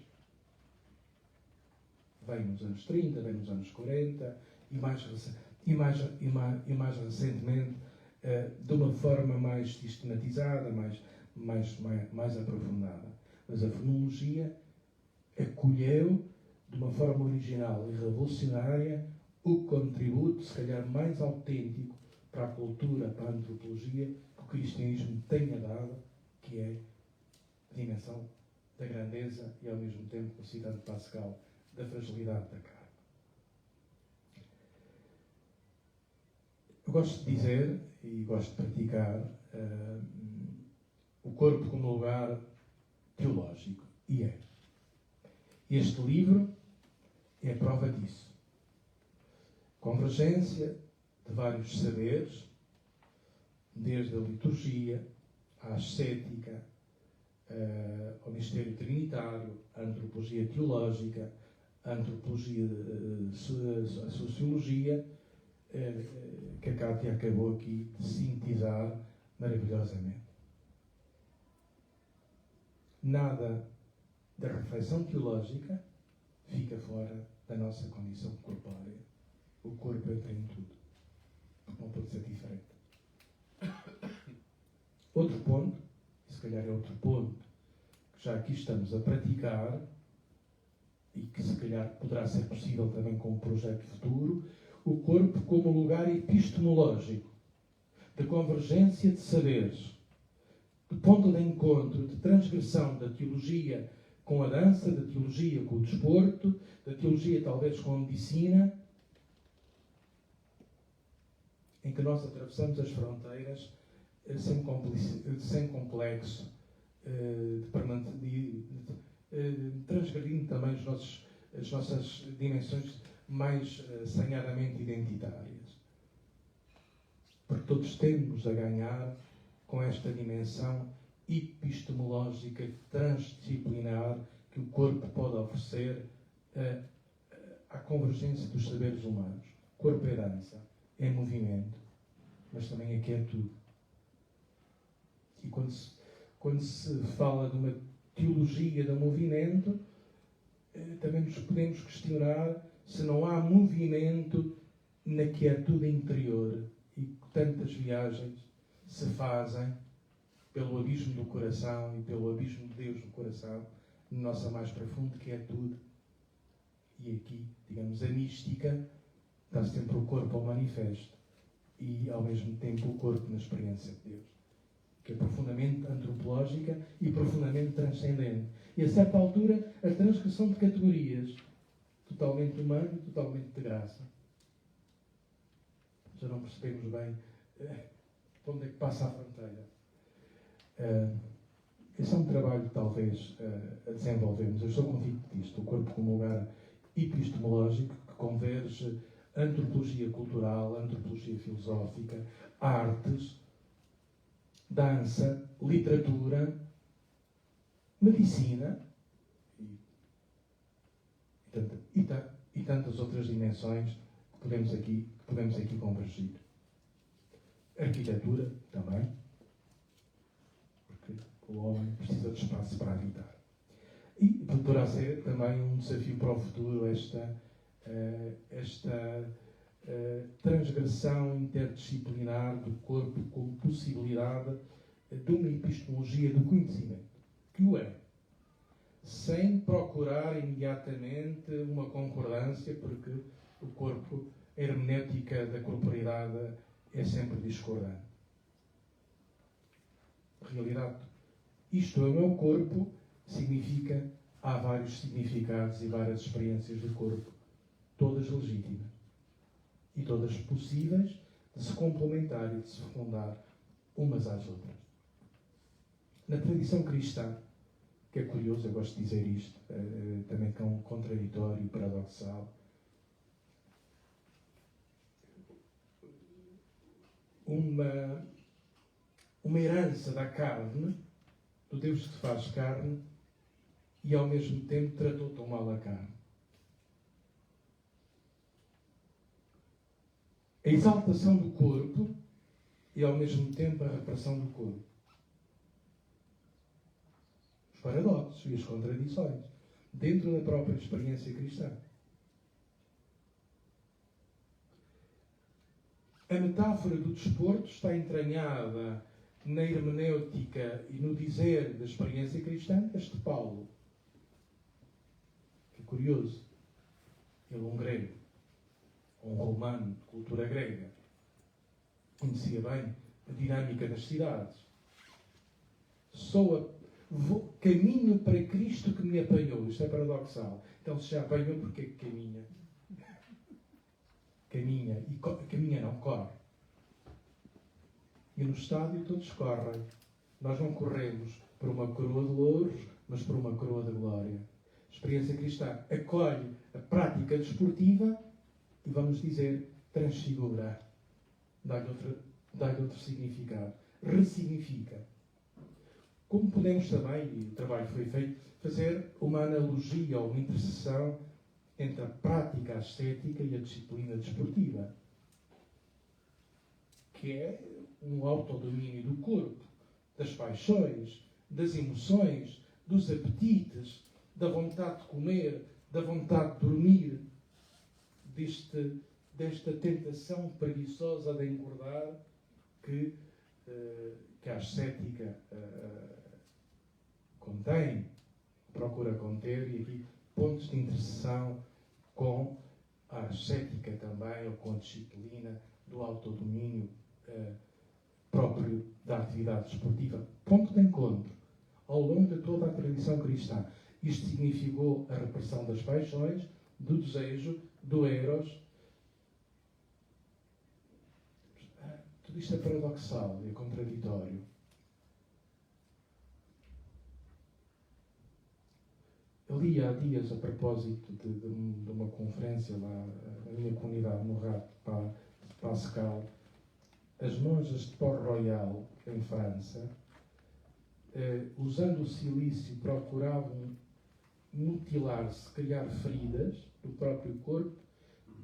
Veio nos anos 30, veio nos anos 40 e mais recentemente de uma forma mais sistematizada, mais aprofundada. Mas a fenomenologia acolheu de uma forma original e revolucionária o contributo, se calhar mais autêntico, para a cultura, para a antropologia, que o cristianismo tenha dado, que é a dimensão da grandeza e, ao mesmo tempo, citando Pascal, da fragilidade da carne. Eu gosto de dizer, e gosto de praticar, o corpo como lugar teológico, e é. Este livro é a prova disso. Convergência de vários saberes, desde a liturgia, à ascética, ao mistério trinitário, à antropologia teológica, à antropologia, à sociologia, que a Cátia acabou aqui de sintetizar maravilhosamente. Nada da reflexão teológica fica fora da nossa condição corpórea. O corpo entra em tudo. Não pode ser diferente. Outro ponto, e se calhar é outro ponto, que já aqui estamos a praticar, e que se calhar poderá ser possível também com um projeto futuro, o corpo como lugar epistemológico, de convergência de saberes, de ponto de encontro, de transgressão da teologia com a dança, da teologia com o desporto, da teologia talvez com a medicina, em que nós atravessamos as fronteiras sem complexo, transgredindo também as nossas dimensões mais assanhadamente identitárias. Porque todos temos a ganhar com esta dimensão epistemológica, transdisciplinar, que o corpo pode oferecer à convergência dos saberes humanos. O corpo é dança, é movimento, mas também é quietude. E quando se fala de uma teologia do movimento, também nos podemos questionar se não há movimento na quietude interior, e tantas viagens se fazem pelo abismo do coração e pelo abismo de Deus no coração, na nossa mais profunda quietude. E aqui, digamos, a mística está sempre o corpo ao manifesto. e, ao mesmo tempo, o corpo na experiência de Deus, que é profundamente antropológica e profundamente transcendente. E, a certa altura, a transgressão de categorias, totalmente humana e totalmente de graça. Já não percebemos bem onde é que passa a fronteira. Esse é um trabalho, talvez, a desenvolvermos. Eu estou convicto disto. O corpo como lugar epistemológico que converge antropologia cultural, antropologia filosófica, artes, dança, literatura, medicina e tantas outras dimensões que podemos aqui convergir. Arquitetura também, porque o homem precisa de espaço para habitar. E poderá ser também um desafio para o futuro esta transgressão interdisciplinar do corpo como possibilidade de uma epistemologia do conhecimento, que o é, sem procurar imediatamente uma concordância, porque o corpo, a hermenêutica da corporeidade é sempre discordante. Realidade. Isto é o meu corpo, significa, há vários significados e várias experiências do corpo, todas legítimas e todas possíveis de se complementar e de se fecundar umas às outras. Na tradição cristã, que é curioso, eu gosto de dizer isto, também que é um contraditório e paradoxal, uma herança da carne, do Deus que se faz carne, e ao mesmo tempo tratou tão mal a carne. A exaltação do corpo e ao mesmo tempo a repressão do corpo. Os paradoxos e as contradições dentro da própria experiência cristã. A metáfora do desporto está entranhada na hermenêutica e no dizer da experiência cristã deste Paulo. Que é curioso. Ele é um grego, um romano de cultura grega. Conhecia bem a dinâmica das cidades. Caminho para Cristo que me apanhou. Isto é paradoxal. Então, se já apanhou, porquê que caminha? Caminha não, corre. E no estádio todos correm. Nós não corremos por uma coroa de louros, mas por uma coroa de glória. A experiência cristã acolhe a prática desportiva e, vamos dizer, transfigura. Dá-lhe outro significado. Ressignifica. Como podemos também, e o trabalho foi feito, fazer uma analogia ou uma interseção entre a prática ascética e a disciplina desportiva, que é um autodomínio do corpo, das paixões, das emoções, dos apetites, da vontade de comer, da vontade de dormir, desta tentação preguiçosa de engordar que a ascética contém, procura conter, e aqui pontos de interseção com a ascética também, ou com a disciplina do autodomínio próprio da atividade desportiva. Ponto de encontro ao longo de toda a tradição cristã. Isto significou a repressão das paixões, do desejo, do eros. Tudo isto é paradoxal e é contraditório. Eu li há dias, a propósito de uma conferência lá na minha comunidade, no Rato de Pascal, as monjas de Port-Royal, em França, usando o silício, procuravam mutilar-se, criar feridas do próprio corpo,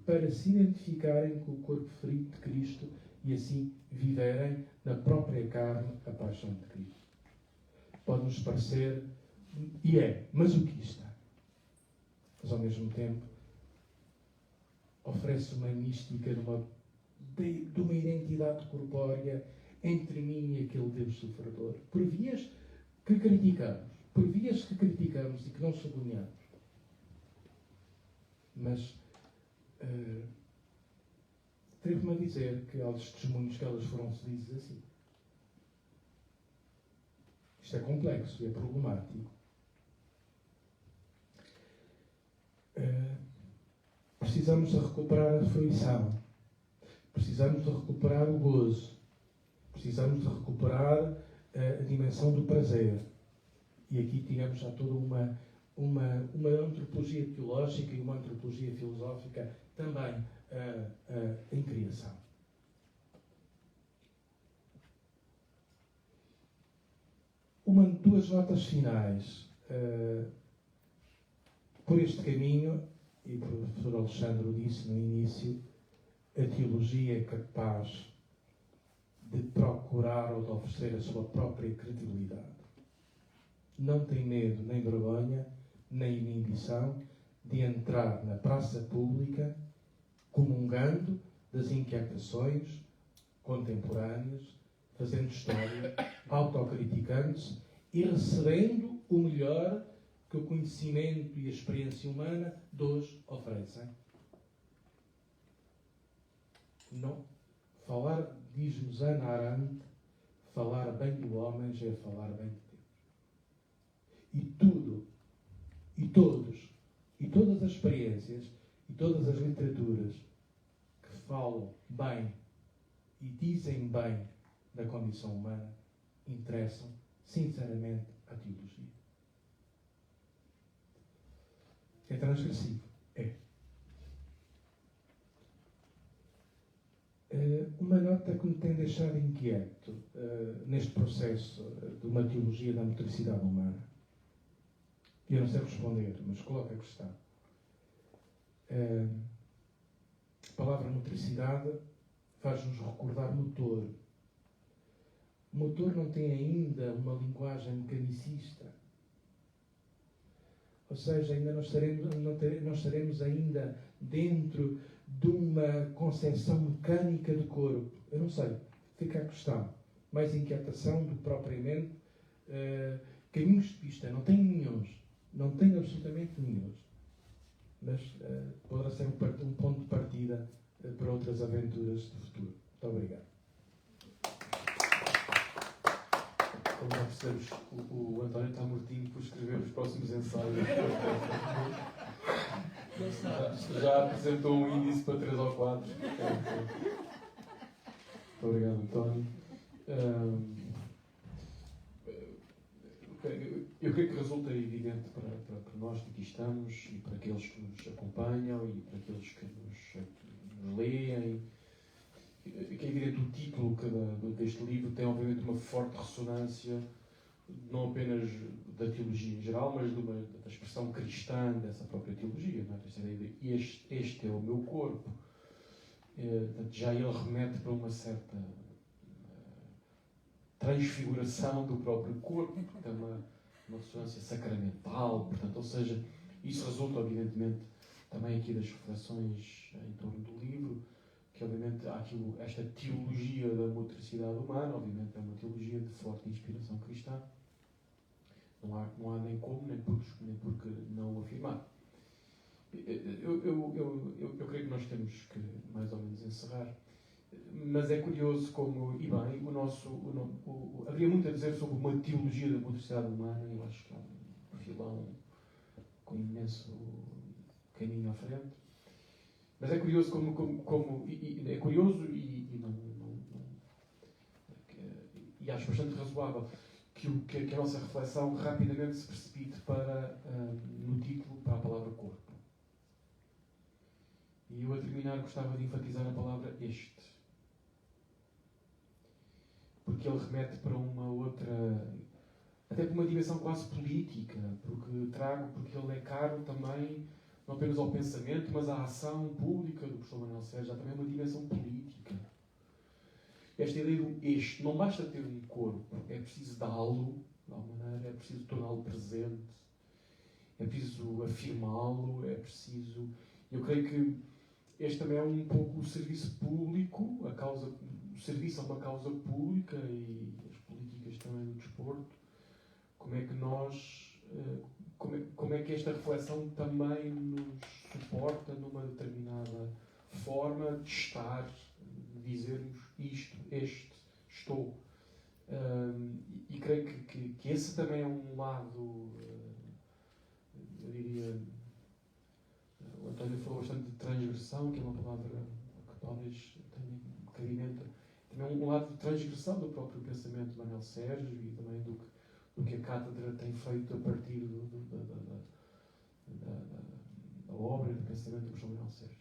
para se identificarem com o corpo ferido de Cristo e assim viverem na própria carne a paixão de Cristo. Pode-nos parecer, e é, masoquista, mas ao mesmo tempo oferece uma mística de uma identidade corpórea entre mim e aquele Deus sofredor, por vias que criticamos e que não sublinhamos. Mas atrevo-me a dizer que há os testemunhos que elas foram felizes assim. Isto é complexo e é problemático. Precisamos de recuperar a fruição. Precisamos de recuperar o gozo. Precisamos de recuperar a dimensão do prazer. E aqui tivemos já toda uma antropologia teológica e uma antropologia filosófica também em criação. Duas notas finais. Por este caminho, e o professor Alexandre disse no início, a teologia é capaz de procurar ou de oferecer a sua própria credibilidade. Não tem medo, nem vergonha, nem inibição de entrar na praça pública comungando das inquietações contemporâneas, fazendo história, autocriticando-se e recebendo o melhor que o conhecimento e a experiência humana de hoje oferecem. Não. Falar, diz-nos Hannah Arendt, falar bem do homem já é falar bem de Deus. E tudo, e todos, e todas as experiências, e todas as literaturas que falam bem e dizem bem da condição humana interessam, sinceramente, à teologia. É transgressivo? É. Uma nota que me tem deixado inquieto neste processo de uma teologia da motricidade humana. Eu não sei responder, mas coloco a questão. A palavra motricidade faz-nos recordar motor. O motor não tem ainda uma linguagem mecanicista. Ou seja, ainda não estaremos ainda dentro de uma concepção mecânica do corpo. Eu não sei. Fica a questão. Mais inquietação do que propriamente caminhos de pista. Não tenho nenhuns. Não tenho absolutamente nenhuns. Mas poderá ser um ponto de partida para outras aventuras do futuro. Muito obrigado. Como já percebemos, o António está mortinho por escrever os próximos ensaios. Já apresentou um índice para 3 ou 4. Muito obrigado, António. Eu creio que resulta evidente para nós que aqui estamos e para aqueles que nos acompanham e para aqueles que nos leem, que é evidente o título deste livro tem obviamente uma forte ressonância não apenas da teologia em geral, mas da expressão cristã dessa própria teologia. Não é? Essa ideia de este é o meu corpo. Já ele remete para uma certa transfiguração do próprio corpo, porque tem uma ressonância sacramental, portanto, ou seja, isso resulta evidentemente também aqui das reflexões em torno do livro, que obviamente há aqui esta teologia da motricidade humana, obviamente é uma teologia de forte inspiração cristã. Não há nem como, nem porque não o afirmar. Eu creio que nós temos que mais ou menos encerrar, mas é curioso como, e bem, havia muito a dizer sobre uma teologia da motricidade humana, e eu acho que é um filão com imenso caminho à frente. Mas é curioso é curioso e acho bastante razoável que a nossa reflexão rapidamente se precipite no título, para a palavra corpo. E eu, a terminar, gostava de enfatizar a palavra este. Porque ele remete para uma outra, até para uma dimensão quase política, porque ele é caro também, não apenas ao pensamento, mas à ação pública do professor Manuel Sérgio, há também uma dimensão política. Esta ideia do este, não basta ter um corpo, é preciso dá-lo, de alguma maneira, é preciso torná-lo presente, é preciso afirmá-lo, é preciso... Eu creio que este também é um pouco o serviço público, o serviço a uma causa pública e as políticas também do desporto. Como é que nós... Como é que esta reflexão também nos suporta numa determinada forma de estar dizermos isto, este, estou. E creio que esse também é um lado, eu diria, o António falou bastante de transgressão, que é uma palavra que talvez tenha cabimento, também um lado de transgressão do próprio pensamento de Manuel Sérgio e também do que a Cátedra tem feito a partir da obra e do pensamento do professor Manuel Sérgio.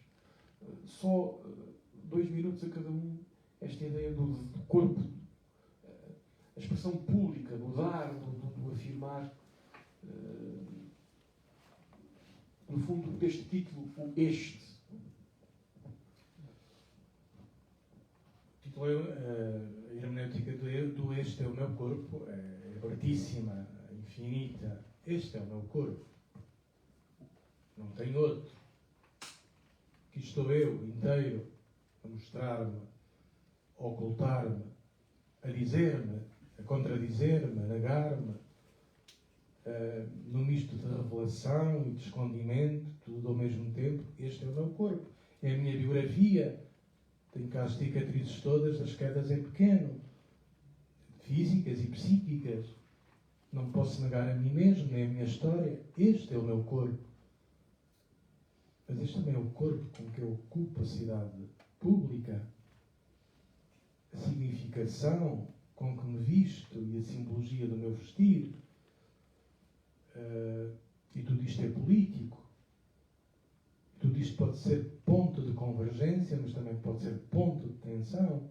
Só 2 minutos a cada um, esta ideia do corpo, a expressão pública, do dar, do afirmar. No fundo, deste título, o este. O título é a hermenêutica do este é o meu corpo, é abertíssima, infinita. Este é o meu corpo. Não tem outro. Aqui estou eu, inteiro, a mostrar-me, a ocultar-me, a dizer-me, a contradizer-me, a negar-me, no misto de revelação e de escondimento, tudo ao mesmo tempo. Este é o meu corpo. É a minha biografia. Tenho cá as cicatrizes todas das quedas em pequeno, físicas e psíquicas. Não posso negar a mim mesmo, nem a minha história. Este é o meu corpo. Mas este também é o corpo com que eu ocupo a cidade pública. A significação com que me visto e a simbologia do meu vestir. E tudo isto é político. Tudo isto pode ser ponto de convergência, mas também pode ser ponto de tensão.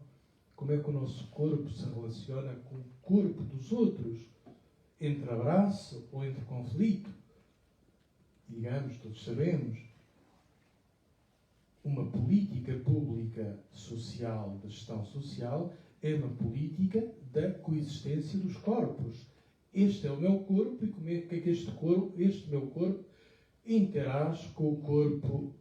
Como é que o nosso corpo se relaciona com o corpo dos outros? Entre abraço ou entre conflito? Digamos, todos sabemos, uma política pública social, de gestão social, é uma política da coexistência dos corpos. Este é o meu corpo e como é que este meu corpo interage com o corpo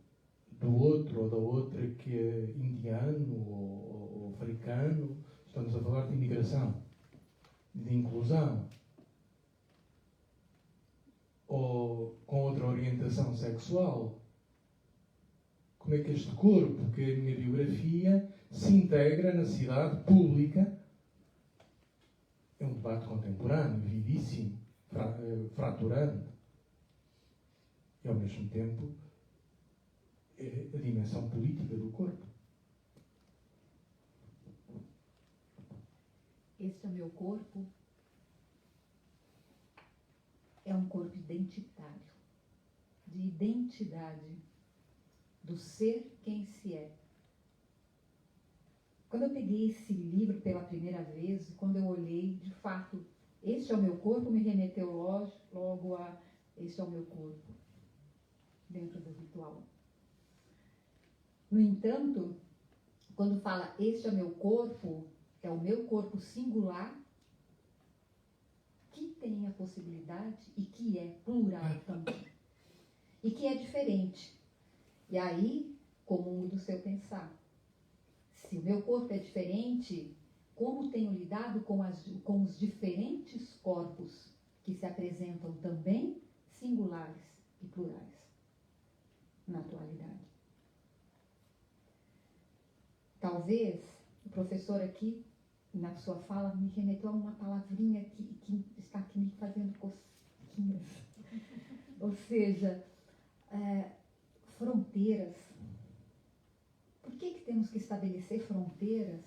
do outro ou da outra que é indiano ou africano. Estamos a falar de imigração, de inclusão, ou com outra orientação sexual. Como é que este corpo, que é a minha biografia, se integra na cidade pública? É um debate contemporâneo, vivíssimo, fraturante. E, ao mesmo tempo, é a dimensão política do corpo. Este é o meu corpo. É um corpo identitário, de identidade, do ser quem se é. Quando eu peguei esse livro pela primeira vez, quando eu olhei, de fato, este é o meu corpo, me remeteu logo a este é o meu corpo, dentro do ritual. No entanto, quando fala este é o meu corpo singular, que tem a possibilidade e que é plural também. E que é diferente. E aí, como muda o seu pensar. Se o meu corpo é diferente, como tenho lidado com os diferentes corpos que se apresentam também singulares e plurais na atualidade? Talvez o professor aqui, na sua fala, me remeteu a uma palavrinha que está aqui me fazendo cosquinhas. Ou seja, fronteiras. Por que temos que estabelecer fronteiras?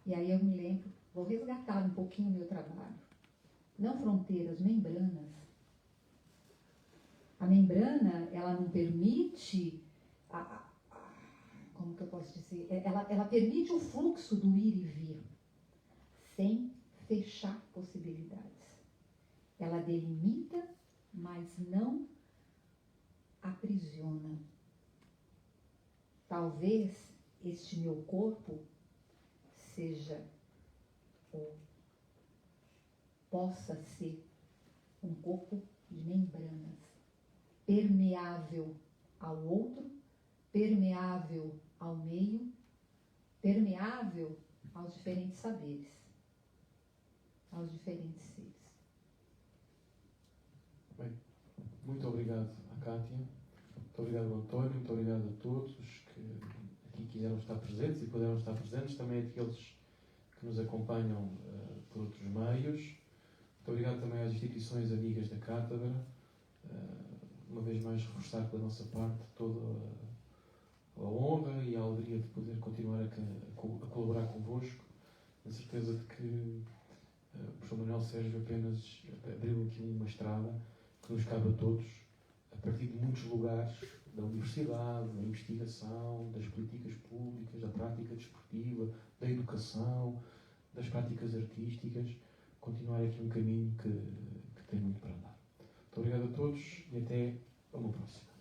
E aí eu me lembro, vou resgatar um pouquinho o meu trabalho. Não fronteiras, membranas. A membrana, ela não permite, como que eu posso dizer? Ela permite o fluxo do ir e vir, sem fechar possibilidades. Ela delimita, mas não aprisiona. Talvez este meu corpo seja ou possa ser um corpo de membranas, permeável ao outro, permeável ao meio, permeável aos diferentes saberes, aos diferentes seres. Bem, muito obrigado a Cátia, muito obrigado ao António, muito obrigado a todos que aqui quiseram estar presentes e puderam estar presentes, também aqueles que nos acompanham por outros meios. Muito obrigado também às instituições amigas da Cátedra. Uma vez mais reforçar pela nossa parte toda a honra e a alegria de poder continuar a colaborar convosco, na certeza de que o professor Manuel Sérgio apenas abriu aqui uma estrada que nos cabe a todos, a partir de muitos lugares da universidade, da investigação, das políticas públicas, da prática desportiva, da educação, das práticas artísticas, continuar aqui um caminho que tem muito para andar. Muito obrigado a todos e até a uma próxima.